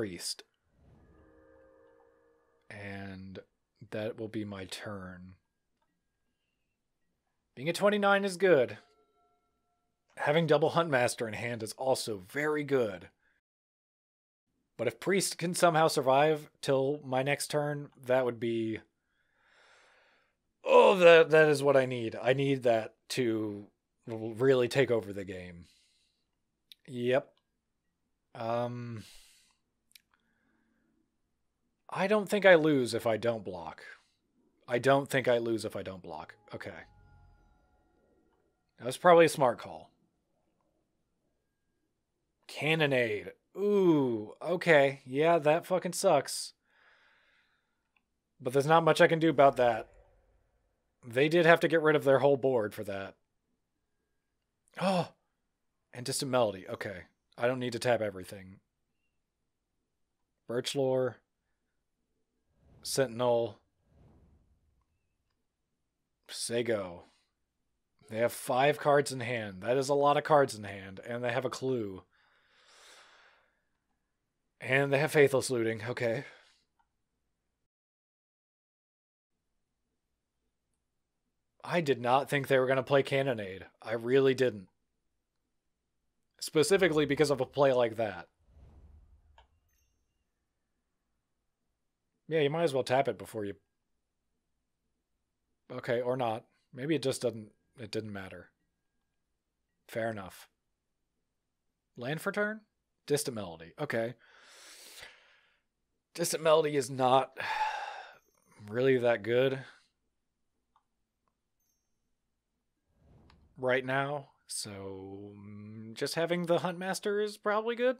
S1: Priest. And that will be my turn. Being at 29 is good. Having double Huntmaster in hand is also very good. But if Priest can somehow survive till my next turn, that would be... Oh, that is what I need. I need that to really take over the game. Yep. I don't think I lose if I don't block. I don't think I lose if I don't block. Okay. That was probably a smart call. Cannonade. Ooh, okay. Yeah, that fucking sucks. But there's not much I can do about that. They did have to get rid of their whole board for that. Oh! And Distant Melody. Okay. I don't need to tap everything. Birchlore. Sentinel. Mtgo. They have 5 cards in hand. That is a lot of cards in hand. And they have a clue. And they have Faithless Looting. Okay. I did not think they were going to play Cannonade. I really didn't. Specifically because of a play like that. Yeah, you might as well tap it before you... Okay, or not. Maybe it just doesn't... It didn't matter. Fair enough. Land for turn? Distant Melody. Okay. Distant Melody is not really that good right now, so just having the Huntmaster is probably good.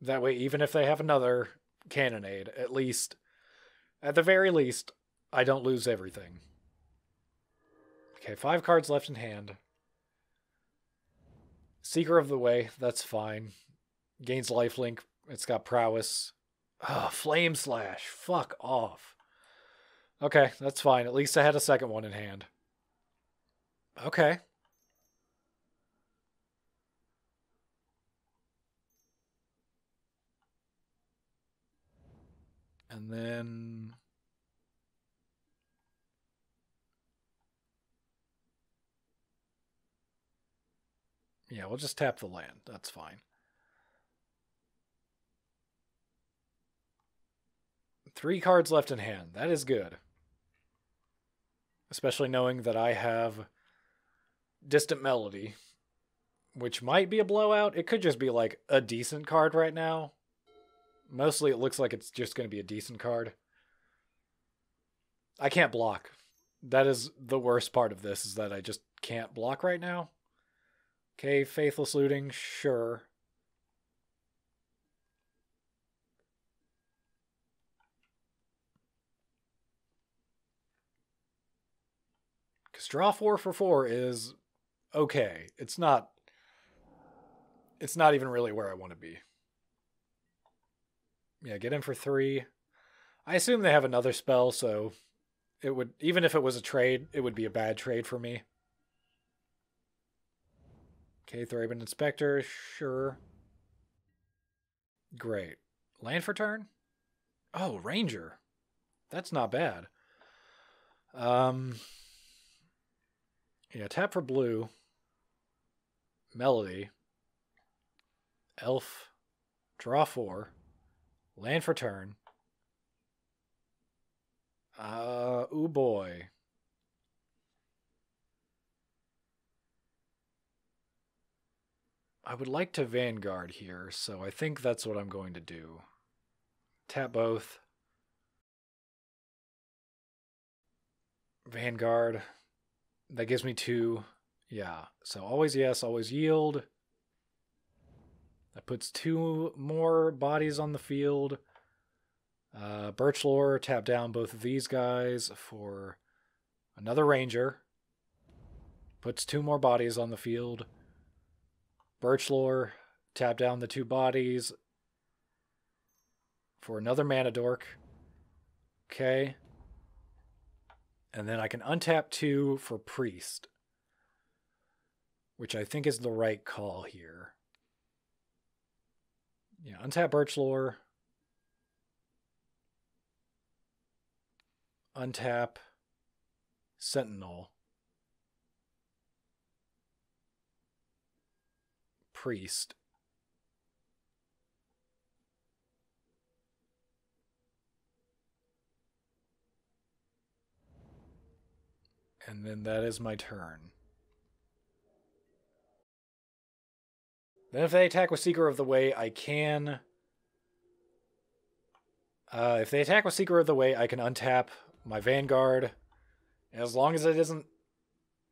S1: That way, even if they have another Cannonade, at the very least, I don't lose everything. Okay, 5 cards left in hand. Seeker of the Way, that's fine. Gains lifelink. It's got prowess. Oh, Flame Slash. Fuck off. Okay, that's fine. At least I had a second one in hand. Okay. And then... Yeah, we'll just tap the land. That's fine. 3 cards left in hand. That is good. Especially knowing that I have Distant Melody, which might be a blowout. It could just be like a decent card right now. Mostly it looks like it's just going to be a decent card. I can't block. That is the worst part of this, is that I just can't block right now. Okay, Faithless Looting, sure. Because draw 4 for 4 is okay. It's not even really where I want to be. Yeah, get in for 3. I assume they have another spell, so it would, even if it was a trade, it would be a bad trade for me. Okay, Thraben Inspector, sure. Great. Land for turn? Oh, Ranger. That's not bad. Yeah, tap for blue. Melody. Elf. Draw 4. Land for turn. Ooh boy. I would like to Vanguard here, so I think that's what I'm going to do. Tap both. Vanguard. That gives me 2. Yeah, so always yes, always yield. That puts 2 more bodies on the field. Birchlore, tap down both of these guys for another Ranger. Puts 2 more bodies on the field. Birchlore, tap down the 2 bodies for another Mana Dork. Okay. And then I can untap 2 for Priest, which I think is the right call here. Yeah, untap Birch Lore. Untap Sentinel. Priest. And then that is my turn. Then if they attack with Seeker of the Way, I can... if they attack with Seeker of the Way, I can untap my Vanguard. As long as it isn't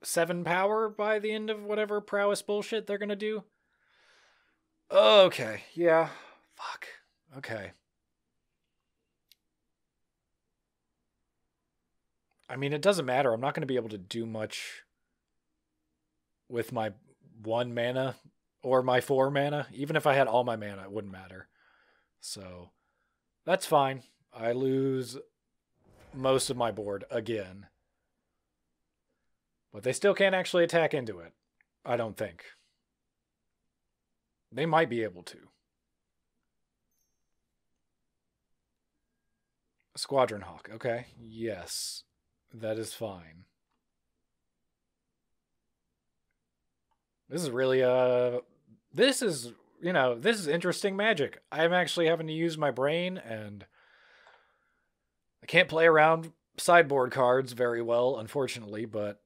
S1: 7 power by the end of whatever prowess bullshit they're gonna do. Okay, yeah. Fuck. Okay. I mean, it doesn't matter. I'm not gonna be able to do much with my 1 mana or my 4 mana. Even if I had all my mana, it wouldn't matter. So, that's fine. I lose most of my board again. But they still can't actually attack into it. I don't think. They might be able to. Squadron Hawk. Okay. Yes. That is fine. This is really, this is, this is interesting magic. I'm actually having to use my brain, and I can't play around sideboard cards very well, unfortunately, but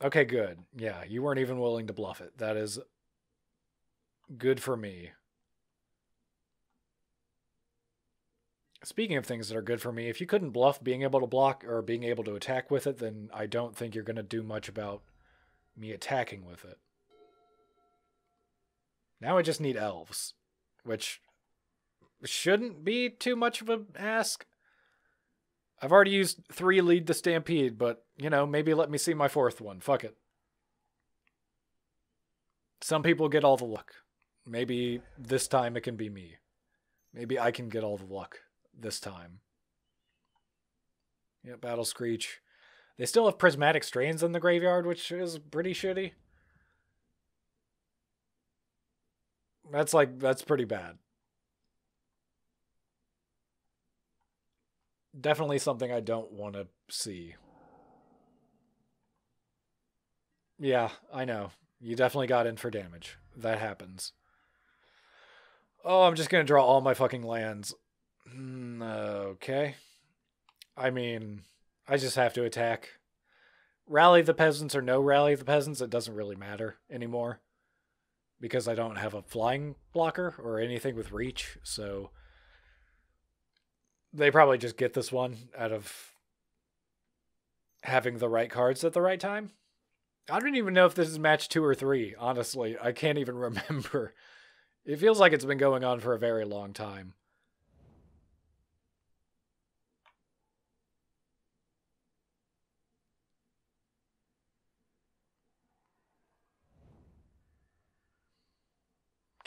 S1: okay, good. Yeah, you weren't even willing to bluff it. That is good for me. Speaking of things that are good for me, if you couldn't bluff being able to block or being able to attack with it, then I don't think you're going to do much about me attacking with it. Now I just need elves, which shouldn't be too much of an ask. I've already used 3 Lead the Stampede, but, maybe let me see my 4th one. Fuck it. Some people get all the luck. Maybe this time it can be me. Maybe I can get all the luck this time. Yeah, Battle Screech. They still have Prismatic Strains in the graveyard, which is pretty shitty. That's pretty bad. Definitely something I don't want to see. Yeah, I know. You definitely got in for damage. That happens. Oh, I'm just going to draw all my fucking lands. Okay. I mean, I just have to attack. Rally the Peasants or no Rally the Peasants, it doesn't really matter anymore. Because I don't have a flying blocker or anything with reach, so they probably just get this one out of having the right cards at the right time. I don't even know if this is match 2 or 3, honestly. I can't even remember. It feels like it's been going on for a very long time.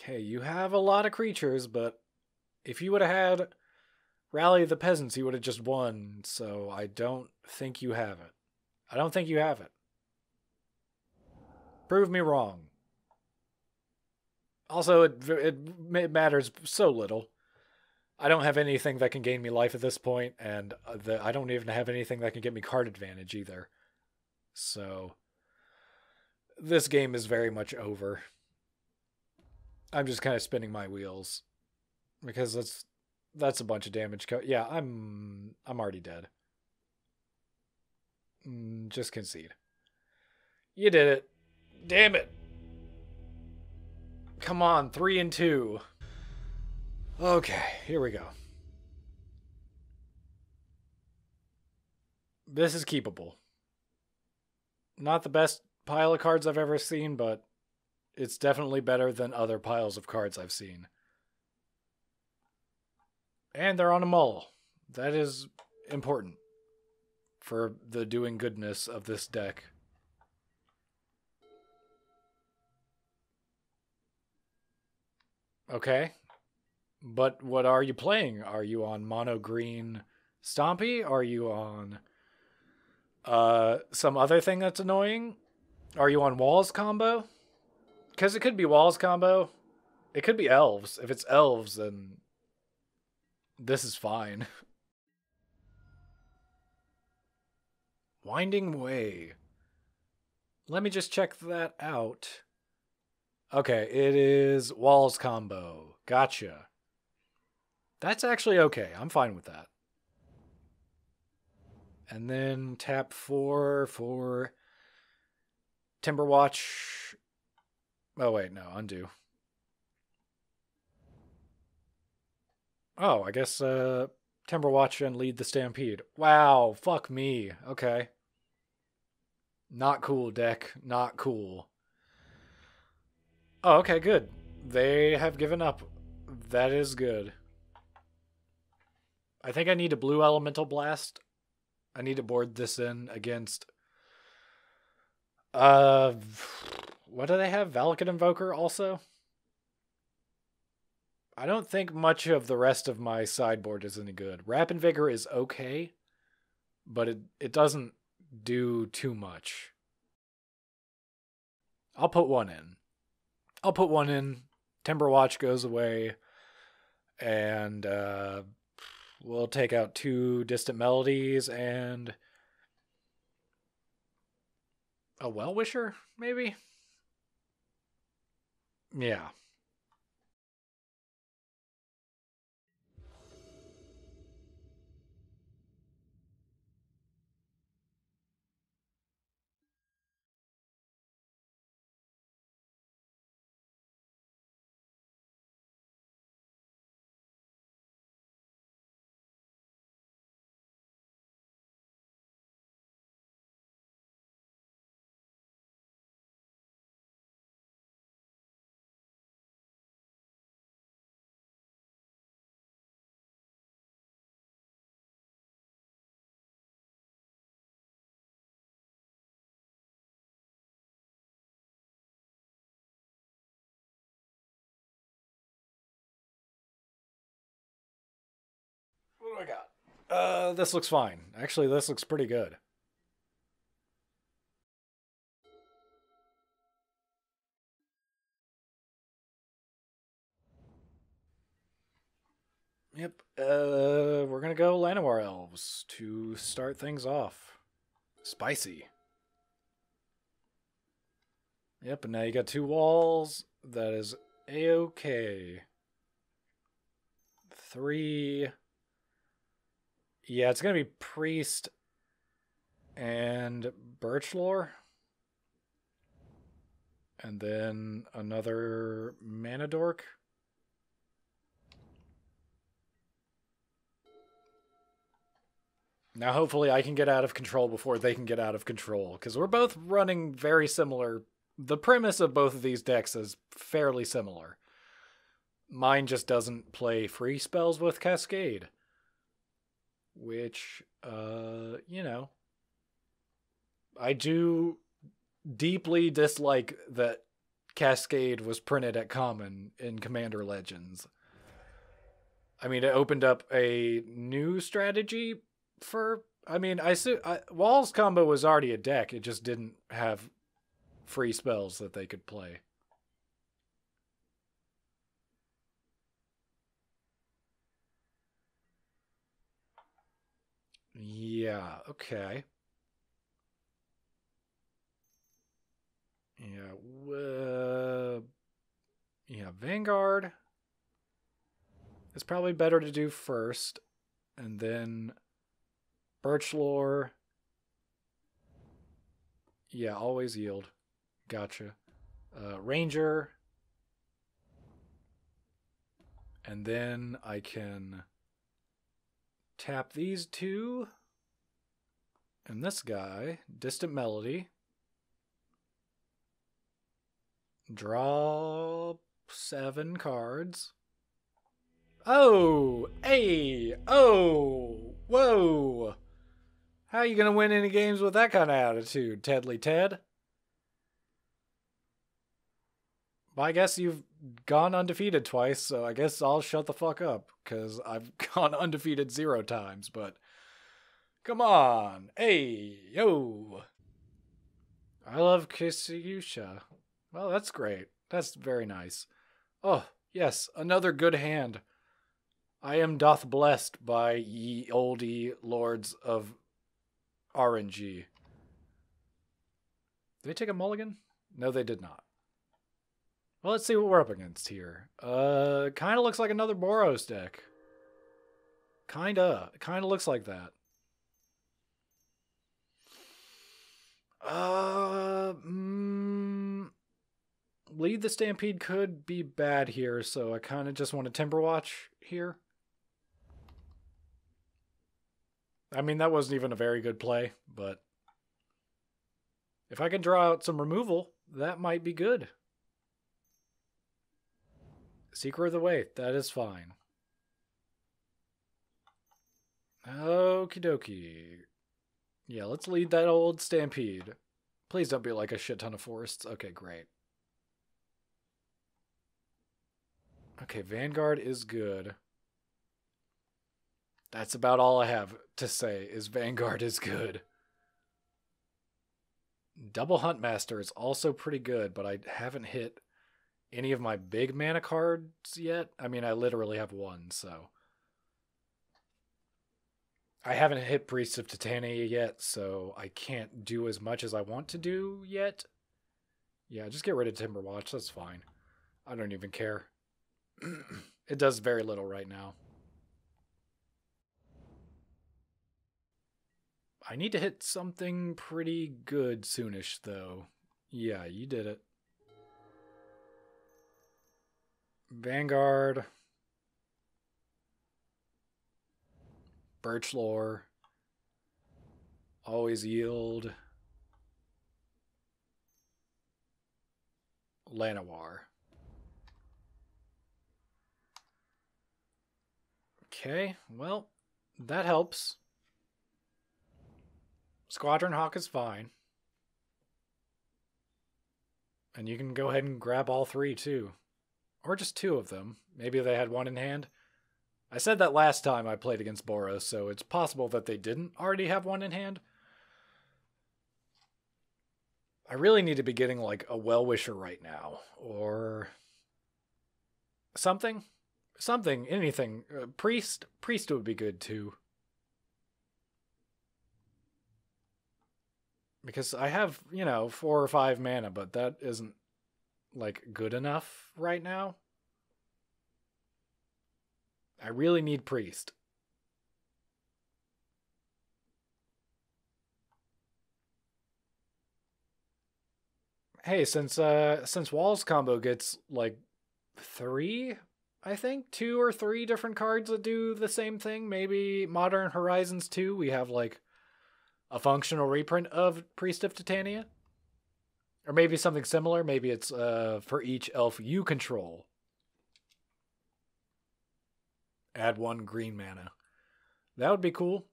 S1: Okay, you have a lot of creatures, but if you would have had Rally the Peasants, you would have just won, so I don't think you have it. I don't think you have it. Prove me wrong. Also, it matters so little. I don't have anything that can gain me life at this point, and I don't even have anything that can get me card advantage either. So, this game is very much over. I'm just kind of spinning my wheels because that's a bunch of damage. Yeah, I'm already dead. Just concede. You did it. Damn it. Come on, 3 and 2. Okay, here we go. This is keepable. Not the best pile of cards I've ever seen, but it's definitely better than other piles of cards I've seen. And they're on a mull. That is important for the doing goodness of this deck. Okay. But what are you playing? Are you on mono green Stompy? Are you on some other thing that's annoying? Are you on Walls combo? Because it could be Walls combo. It could be elves. If it's elves, then this is fine. Winding Way. Let me just check that out. Okay, it is Walls combo. Gotcha. That's actually okay. I'm fine with that. And then tap 4 for Timberwatch. Oh, wait, no, undo. Oh, I guess Timberwatch and lead the Stampede. Wow, fuck me. Okay. Not cool, deck. Not cool. Oh, okay, good. They have given up. That is good. I think I need a blue elemental blast. I need to board this in against what do they have? Valakut Invoker also? I don't think much of the rest of my sideboard is any good. Rapid Vigor is okay, but it doesn't do too much. I'll put one in. Timberwatch goes away, and we'll take out 2 Distant Melodies and a Well-Wisher, maybe? Yeah. What do I got? This looks fine. Actually, this looks pretty good. Yep. We're gonna go Llanowar Elves to start things off. Spicy. Yep, and now you got 2 walls. That is a-okay. 3. Yeah, it's gonna be Priest and Birchlore. And then another Mana Dork. Now, hopefully, I can get out of control before they can get out of control, because we're both running very similar. The premise of both of these decks is fairly similar. Mine just doesn't play free spells with Cascade, which, you know, I do deeply dislike that Cascade was printed at common in Commander Legends. I mean, it opened up a new strategy for. I mean, Walls combo was already a deck. It just didn't have free spells that they could play. Yeah. Okay. Yeah. Yeah. Vanguard. It's probably better to do first, and then Birchlore. Yeah, always yield. Gotcha. Ranger. And then I can tap these 2. And this guy, Distant Melody. Draw 7 cards. Oh, hey, oh, whoa. How are you going to win any games with that kind of attitude, Tedly Ted? Well, I guess you've gone undefeated twice, so I guess I'll shut the fuck up, because I've gone undefeated 0 times, but come on. Hey, yo. I love Kisuyusha. Well, that's great. That's very nice. Oh, Yes, another good hand. I am doth blessed by ye oldie lords of RNG. Did they take a mulligan? No, they did not. Well, let's see what we're up against here. Kind of looks like another Boros deck. Kinda looks like that. Lead the Stampede could be bad here, so I kind of just want to Timberwatch here. I mean, that wasn't even a very good play, but if I can draw out some removal, that might be good. Seeker of the Waith, that is fine. Okie dokie. Yeah, let's lead that old Stampede. Please don't be like a shit ton of forests. Okay, great. Okay, Vanguard is good. That's about all I have to say, is Vanguard is good. Double Huntmaster is also pretty good, but I haven't hit any of my big mana cards yet. I mean, I literally have one, so. I haven't hit Priest of Titania yet, so I can't do as much as I want to do yet. Yeah, just get rid of Timberwatch, that's fine. I don't even care. It does very little right now. I need to hit something pretty good soonish, though. Yeah, you did it. Vanguard. Birchlore. Always Yield. Llanowar. Okay, well, that helps. Squadron Hawk is fine. And you can go ahead and grab all three, too. Or just two of them. Maybe they had one in hand. I said that last time I played against Boros, so it's possible that they didn't already have one in hand. I really need to be getting, like, a Well-Wisher right now. Or something. Something, anything. Priest would be good, too. Because I have, 4 or 5 mana, but that isn't, like, good enough right now. I really need Priest. Hey, since Walls combo gets, like, 3, I think? 2 or 3 different cards that do the same thing. Maybe Modern Horizons 2, we have, like, a functional reprint of Priest of Titania. Or maybe something similar. Maybe it's for each elf you control. Add 1 green mana. That would be cool.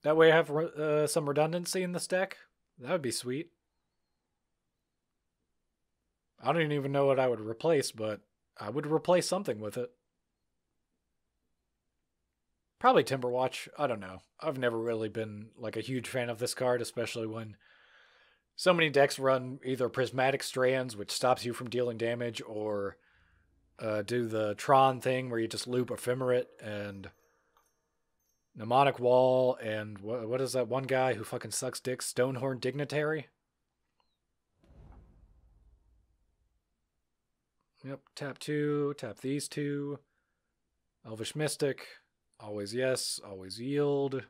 S1: That way I have some redundancy in this deck. That would be sweet. I don't even know what I would replace, but I would replace something with it. Probably Timberwatch. I don't know. I've never really been like a huge fan of this card, especially when so many decks run either Prismatic Strands, which stops you from dealing damage, or do the Tron thing where you just loop Ephemerate and Mnemonic Wall, and what is that one guy who fucking sucks dick? Stonehorn Dignitary? Yep, tap 2, tap these 2. Elvish Mystic, always yes, always yield.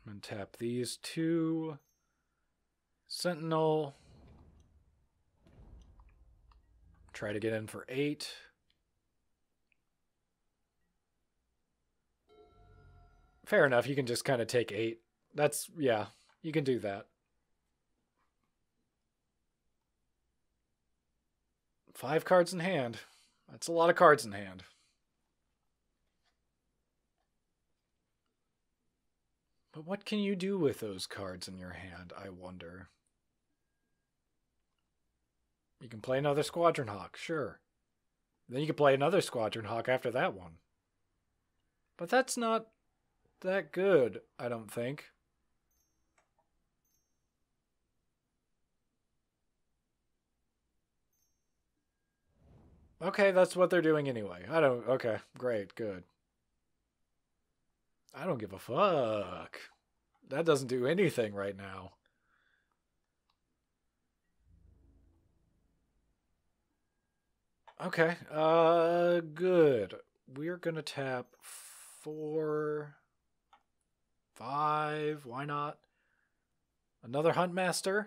S1: And tap these 2. Sentinel. Try to get in for 8. Fair enough, you can just kind of take 8. That's, yeah, you can do that. 5 cards in hand. That's a lot of cards in hand. But what can you do with those cards in your hand, I wonder? You can play another Squadron Hawk, sure. Then you can play another Squadron Hawk after that one. But that's not that good, I don't think. Okay, that's what they're doing anyway. I don't... Okay, great, good. I don't give a fuck. That doesn't do anything right now. Okay, good. We're gonna tap 4, 5, why not? Another Huntmaster.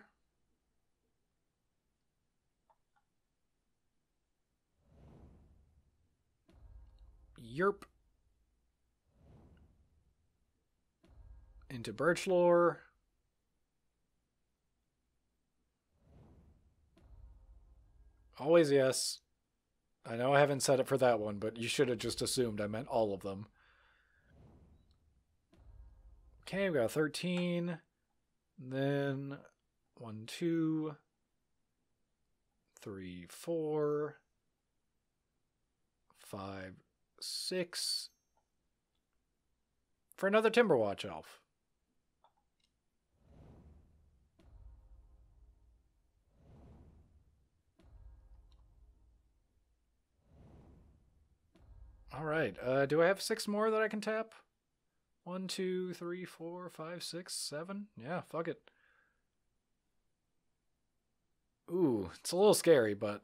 S1: Yerp. Into Birchlore. Always yes. I know I haven't set it for that one, but you should have just assumed I meant all of them. Okay, we got 13. Then 1, 2, 3, 4, 5, 6. For another Timberwatch elf. All right. Do I have 6 more that I can tap? 1, 2, 3, 4, 5, 6, 7. Yeah, fuck it. Ooh, it's a little scary, but...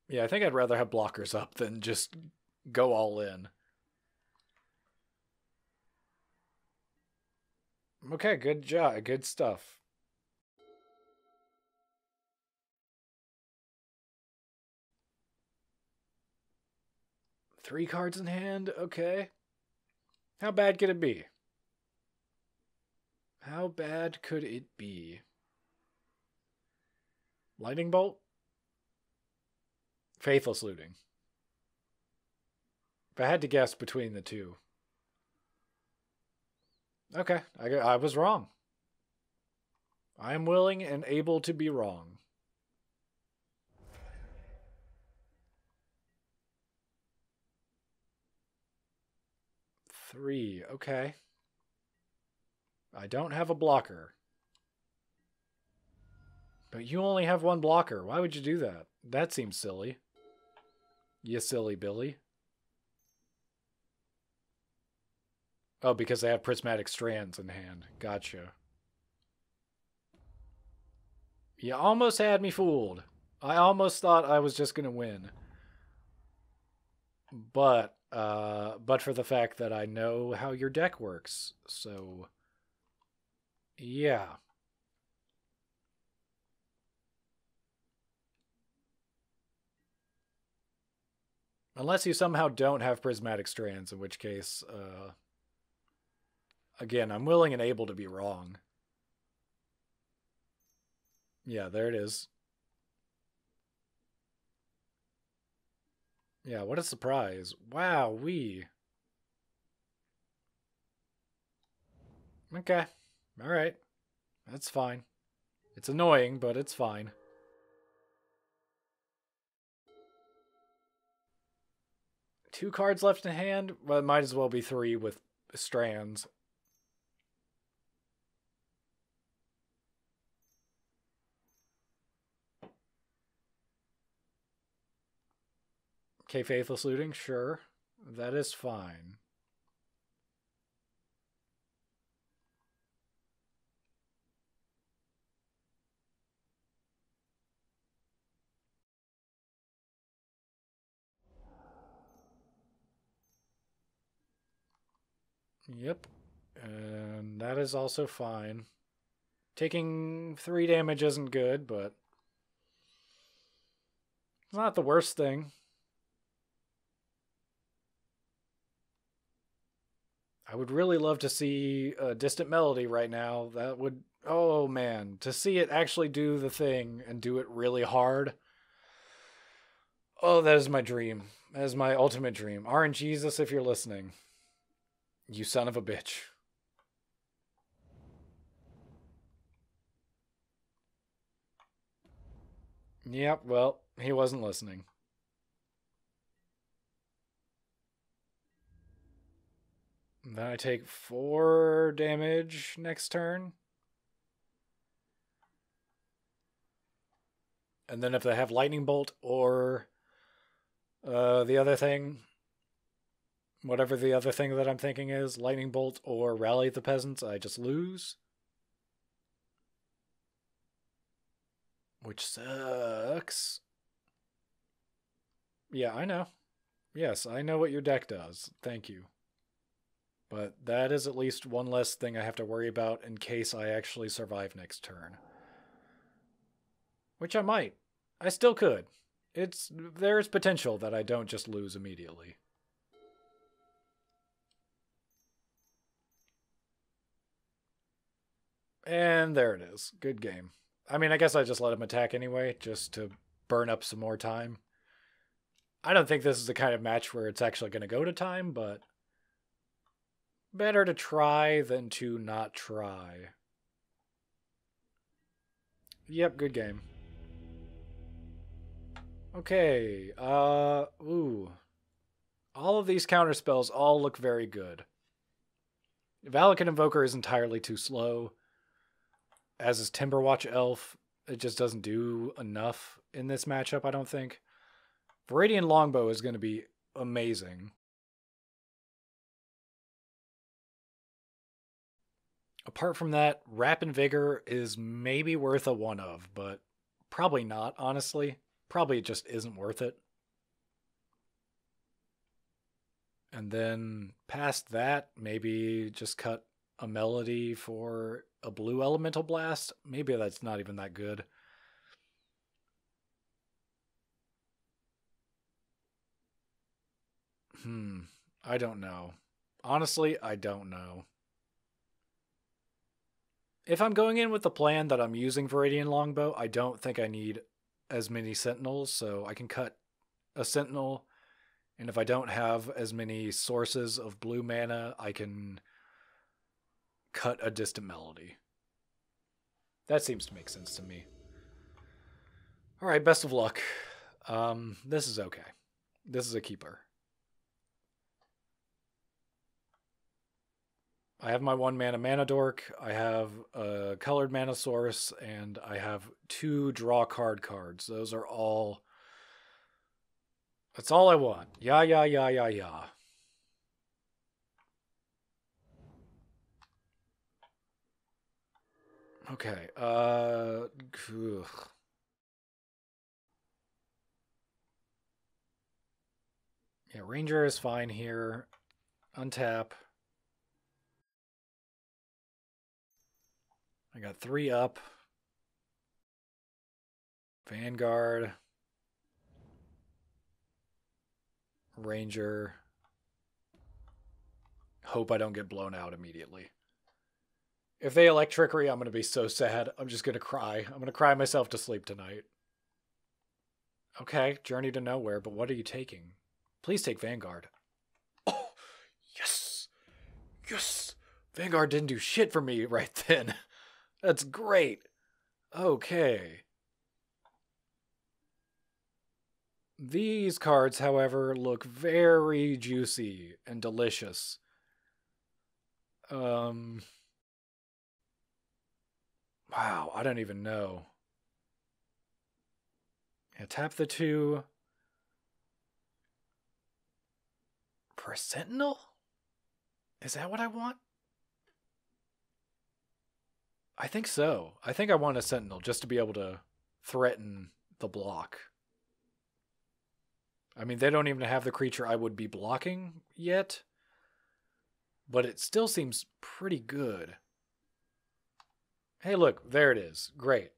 S1: Yeah, I think I'd rather have blockers up than just go all in. Okay, good job. Good stuff. Three cards in hand. Okay. How bad could it be? How bad could it be? Lightning Bolt? Faithless Looting. If I had to guess between the two. Okay, I was wrong. I am willing and able to be wrong. Three, okay. I don't have a blocker. But you only have one blocker. Why would you do that? That seems silly. You silly Billy. Oh, because they have prismatic strands in hand. Gotcha. You almost had me fooled. I almost thought I was just gonna win. But for the fact that I know how your deck works. So yeah. Unless you somehow don't have prismatic strands, in which case, again, I'm willing and able to be wrong. Yeah, there it is. Yeah, what a surprise. Wow, Okay. Alright. That's fine. It's annoying, but it's fine. Two cards left in hand? Well, it might as well be three with strands. Okay, Faithless Looting, sure. That is fine. Yep. And that is also fine. Taking 3 damage isn't good, but it's not the worst thing. I would really love to see a Distant Melody right now. That would... Oh, man. To see it actually do the thing and do it really hard. Oh, that is my dream. That is my ultimate dream. RNGesus, if you're listening. You son of a bitch. Yep, well, he wasn't listening. Then I take 4 damage next turn. And then if they have Lightning Bolt or the other thing, whatever the other thing that I'm thinking is, Lightning Bolt or Rally the Peasants, I just lose. Which sucks. Yeah, I know. Yes, I know what your deck does. Thank you. But that is at least one less thing I have to worry about in case I actually survive next turn. Which I might. I still could. There's potential that I don't just lose immediately. And there it is. Good game. I mean, I guess I just let him attack anyway, just to burn up some more time. I don't think this is the kind of match where it's actually going to go to time, but better to try than to not try. Yep, good game. Okay, ooh. All of these counterspells all look very good. Valakut Invoker is entirely too slow. As is Timberwatch Elf. It just doesn't do enough in this matchup, I don't think. Viridian Longbow is going to be amazing. Apart from that, Rap and Vigor is maybe worth a one of, but probably not, honestly. Probably just isn't worth it. And then past that, maybe just cut a Melody for a blue Elemental Blast. Maybe that's not even that good. I don't know. Honestly, I don't know. If I'm going in with the plan that I'm using Viridian Longbow, I don't think I need as many Sentinels, so I can cut a Sentinel, and if I don't have as many sources of blue mana, I can cut a Distant Melody. That seems to make sense to me. Alright, best of luck. This is okay. This is a keeper. I have my 1 mana Dork, I have a colored mana source, and I have 2 draw card cards. Those are all... That's all I want. Yeah. Okay, yeah, Ranger is fine here. Untap. I got 3 up. Vanguard. Ranger. Hope I don't get blown out immediately. If they elect Trickery, I'm going to be so sad. I'm just going to cry. I'm going to cry myself to sleep tonight. Okay, Journey to Nowhere, but what are you taking? Please take Vanguard. Oh, yes! Yes! Vanguard didn't do shit for me right then. That's great. Okay. These cards, however, look very juicy and delicious. Wow, I don't even know. Yeah, tap the 2. For a Sentinel? Is that what I want? I think so. I think I want a Sentinel just to be able to threaten the block. I mean, they don't even have the creature I would be blocking yet, but it still seems pretty good. Hey, look, there it is. Great.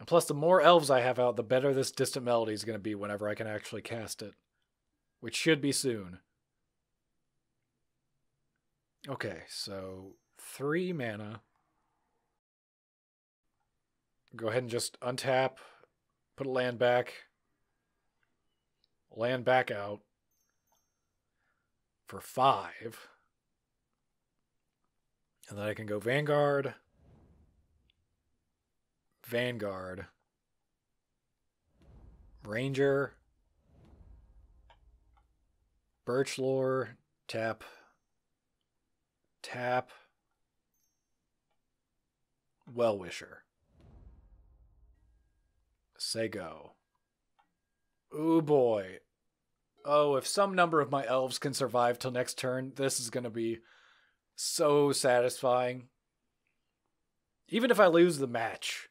S1: And plus, the more elves I have out, the better this Distant Melody is going to be whenever I can actually cast it, which should be soon. Okay, so 3 mana. Go ahead and just untap, put a land back out for 5. And then I can go Vanguard, Ranger, Birchlore, tap, Well-Wisher. Mtgo. Ooh boy. Oh, if some number of my elves can survive till next turn, this is going to be so satisfying. Even if I lose the match,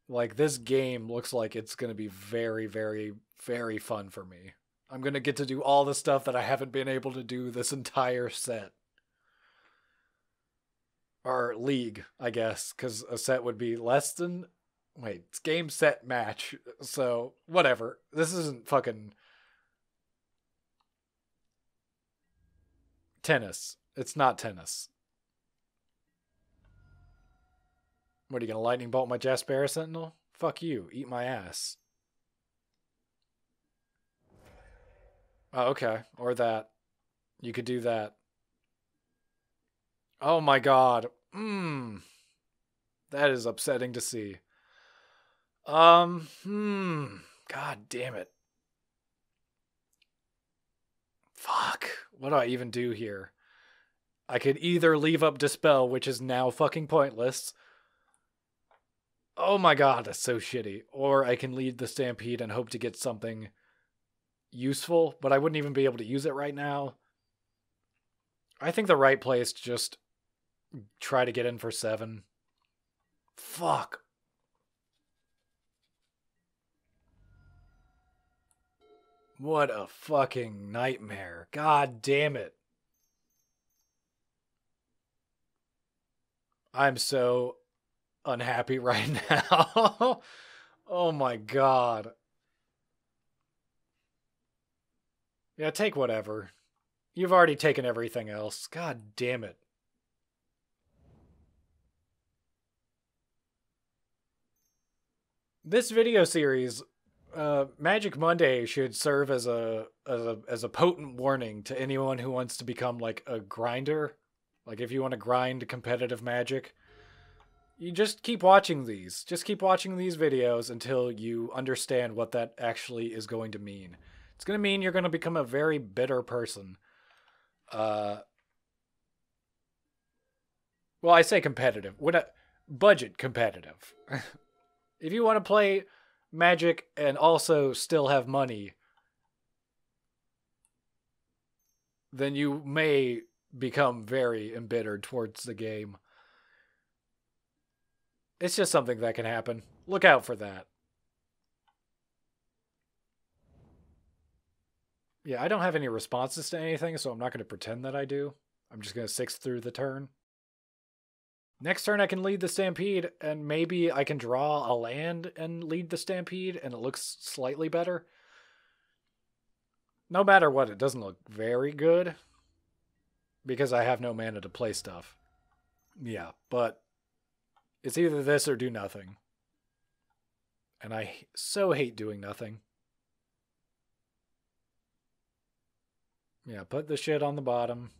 S1: like, this game looks like it's going to be very, very, very fun for me. I'm going to get to do all the stuff that I haven't been able to do this entire set. Or league, I guess, because a set would be less than... Wait, it's game, set, match. So, whatever. This isn't fucking... tennis. It's not tennis. What, are you going to lightning bolt my Jaspera Sentinel? Fuck you. Eat my ass. Oh, okay. Or that. You could do that. Oh my god. That is upsetting to see. God damn it. Fuck. What do I even do here? I could either leave up Dispel, which is now fucking pointless. Oh my god, that's so shitty. Or I can lead the Stampede and hope to get something useful, but I wouldn't even be able to use it right now. I think the right play is to just try to get in for 7. Fuck. What a fucking nightmare. God damn it. I'm so unhappy right now. Oh my god. Yeah, take whatever. You've already taken everything else. God damn it. This video series, Magic Monday, should serve as a potent warning to anyone who wants to become like a grinder. Like, if you want to grind competitive Magic, you just keep watching these. Just keep watching these videos until you understand what that actually is going to mean. It's going to mean you're going to become a very bitter person. Well, I say competitive. Budget competitive. If you want to play Magic and also still have money, then you may become very embittered towards the game. It's just something that can happen. Look out for that. Yeah, I don't have any responses to anything, so I'm not going to pretend that I do. I'm just going to 6 through the turn. Next turn I can lead the Stampede, and maybe I can draw a land and lead the Stampede, and it looks slightly better. No matter what, it doesn't look very good, because I have no mana to play stuff. Yeah, but it's either this or do nothing. And I so hate doing nothing. Yeah, put the shit on the bottom.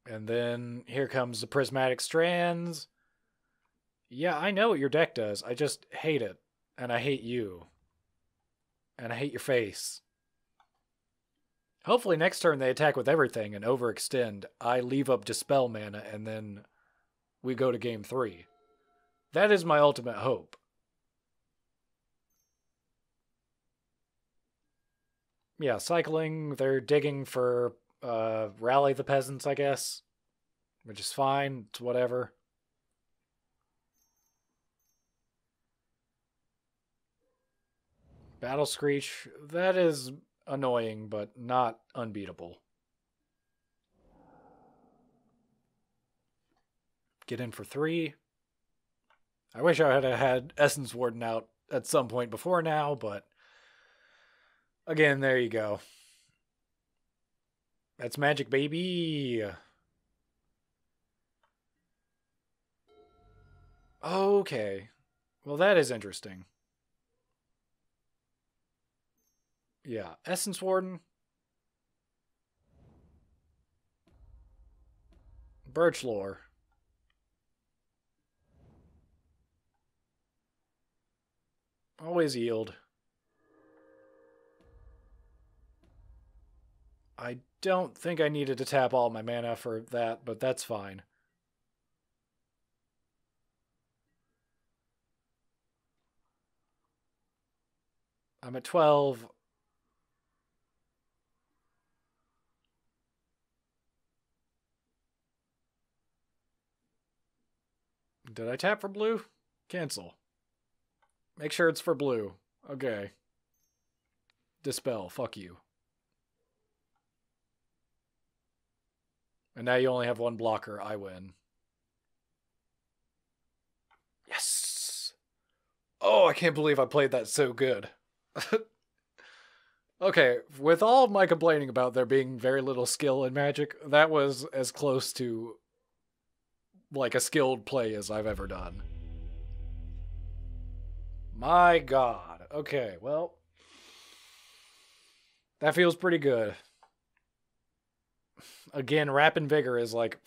S1: And then here comes the Prismatic Strands. Yeah, I know what your deck does. I just hate it. And I hate you. And I hate your face. Hopefully next turn they attack with everything and overextend. I leave up Dispel mana and then we go to game 3. That is my ultimate hope. Yeah, cycling. They're digging for Rally the Peasants, I guess. Which is fine. It's whatever. Battle Screech. That is annoying, but not unbeatable. Get in for 3. I wish I had Essence Warden out at some point before now, but again, there you go. That's Magic, baby. Okay. Well, that is interesting. Yeah, Essence Warden. Birch Lore. Always yield. I don't think I needed to tap all my mana for that, but that's fine. I'm at 12. Did I tap for blue? Cancel. Make sure it's for blue. Okay. Dispel. Fuck you. And now you only have one blocker. I win. Yes! Oh, I can't believe I played that so good. Okay, with all of my complaining about there being very little skill in Magic, that was as close to like a skilled play as I've ever done. My god. Okay, well, that feels pretty good. Again, Rapid Vigor is like,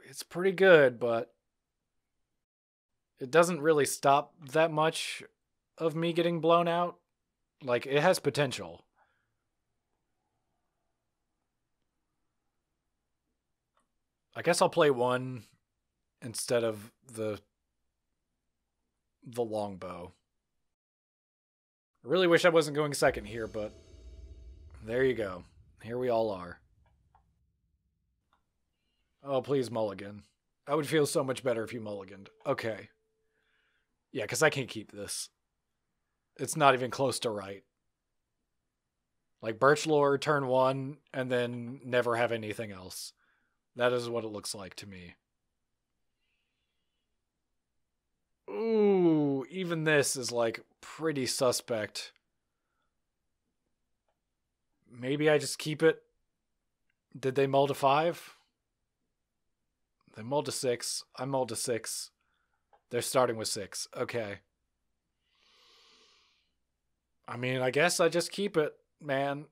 S1: it's pretty good, but it doesn't really stop that much of me getting blown out. Like, it has potential. I guess I'll play one instead of the longbow. I really wish I wasn't going second here, but there you go. Here we all are. Oh, please mulligan. I would feel so much better if you mulliganed. Okay. Yeah, because I can't keep this. It's not even close to right. Like Birch Lore, turn 1, and then never have anything else. That is what it looks like to me. Ooh, even this is like pretty suspect. Maybe I just keep it. Did they mull to 5? They mulled to 6. I mulled to 6. They're starting with 6. Okay. I mean, I guess I just keep it, man.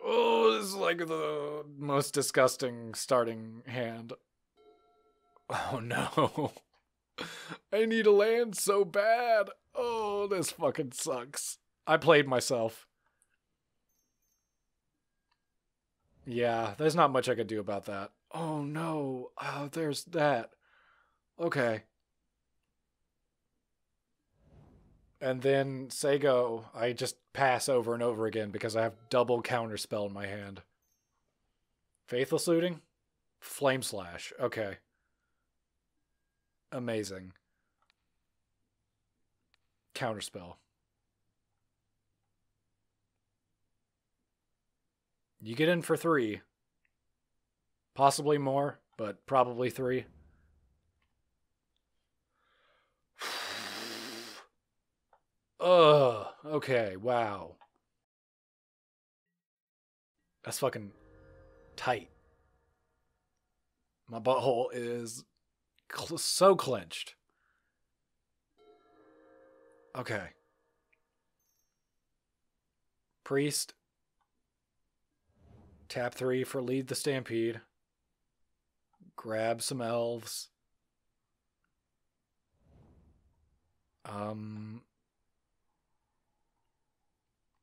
S1: Oh, this is like the most disgusting starting hand. Oh no. I need a land so bad. Oh, this fucking sucks. I played myself. Yeah, there's not much I could do about that. Oh no. Oh, there's that. Okay. And then Sego, I just pass over and over again because I have double counterspell in my hand. Faithless Looting? Flame Slash. Okay. Amazing. Counterspell. You get in for 3. Possibly more, but probably 3. Ugh. Okay, wow. That's fucking tight. My butthole is so clenched. Okay. Priest. Tap 3 for Lead the Stampede. Grab some elves.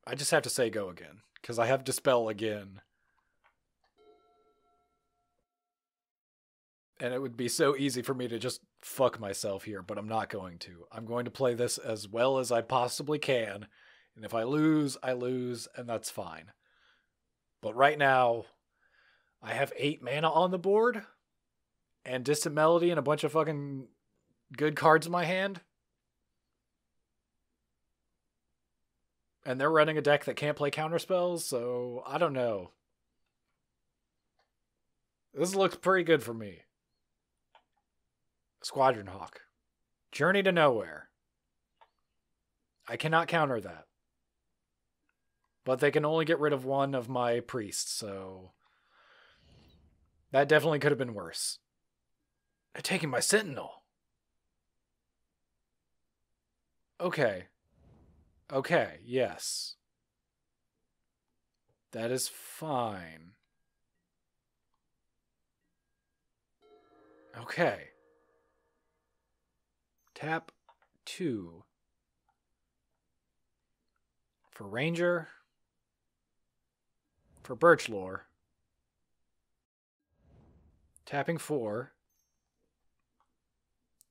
S1: I just have to say go again, because I have Dispel again. And it would be so easy for me to just fuck myself here, but I'm not going to. I'm going to play this as well as I possibly can, and if I lose, and that's fine. But right now, I have 8 mana on the board, and Distant Melody and a bunch of fucking good cards in my hand. And they're running a deck that can't play counterspells, so I don't know. This looks pretty good for me. Squadron Hawk. Journey to Nowhere. I cannot counter that. But they can only get rid of one of my priests, so that definitely could have been worse. They're taking my Sentinel. Okay. Okay, yes. That is fine. Okay. Tap 2. For Ranger. For Birch Lore. Tapping 4.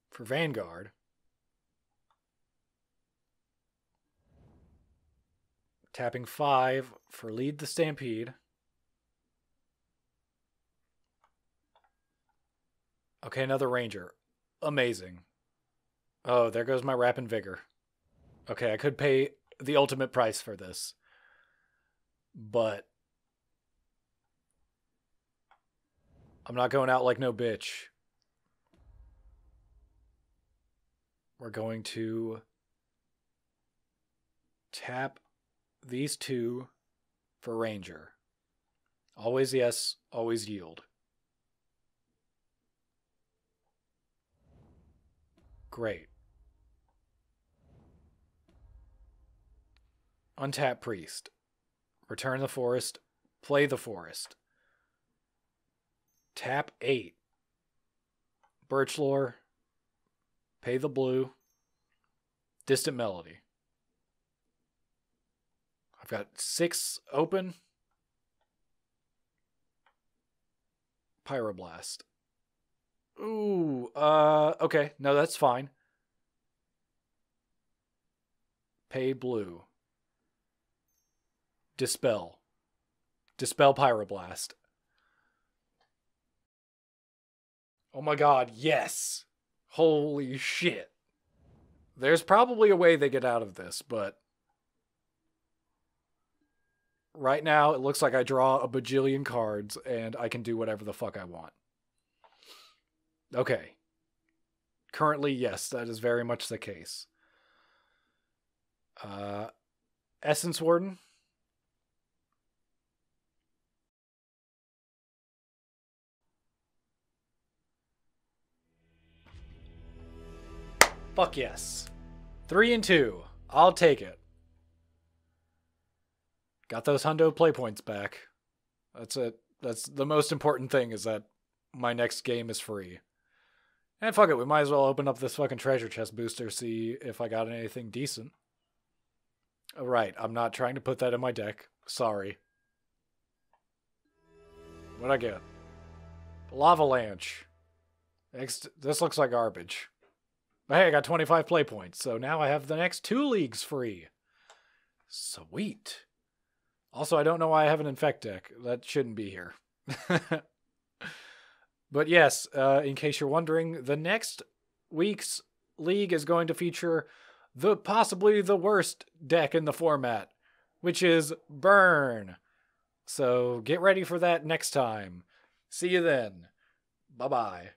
S1: For Vanguard. Tapping 5 for Lead the Stampede. Okay, another Ranger. Amazing. Oh, there goes my Rapid Vigor. Okay, I could pay the ultimate price for this. But I'm not going out like no bitch. We're going to tap these two for Ranger. Always yes, always yield. Great. Untap Priest. Return the forest. Play the forest. Tap 8. Birchlore. Pay the blue. Distant Melody. I've got 6 open. Pyroblast. Ooh, okay. No, that's fine. Pay blue. Dispel. Dispel Pyroblast. Oh my god, yes! Holy shit. There's probably a way they get out of this, but right now it looks like I draw a bajillion cards and I can do whatever the fuck I want. Okay. Currently, yes, that is very much the case. Essence Warden. Fuck yes. 3 and 2. I'll take it. Got those hundo play points back. That's it. That's the most important thing, is that my next game is free. And fuck it, we might as well open up this fucking treasure chest booster, see if I got anything decent. Oh, right, I'm not trying to put that in my deck. Sorry. What'd I get? Lavalanche. This looks like garbage. But hey, I got 25 play points, so now I have the next 2 leagues free. Sweet. Also, I don't know why I have an Infect deck. That shouldn't be here. But yes, in case you're wondering, the next week's league is going to feature possibly the worst deck in the format, which is Burn. So get ready for that next time. See you then. Bye-bye.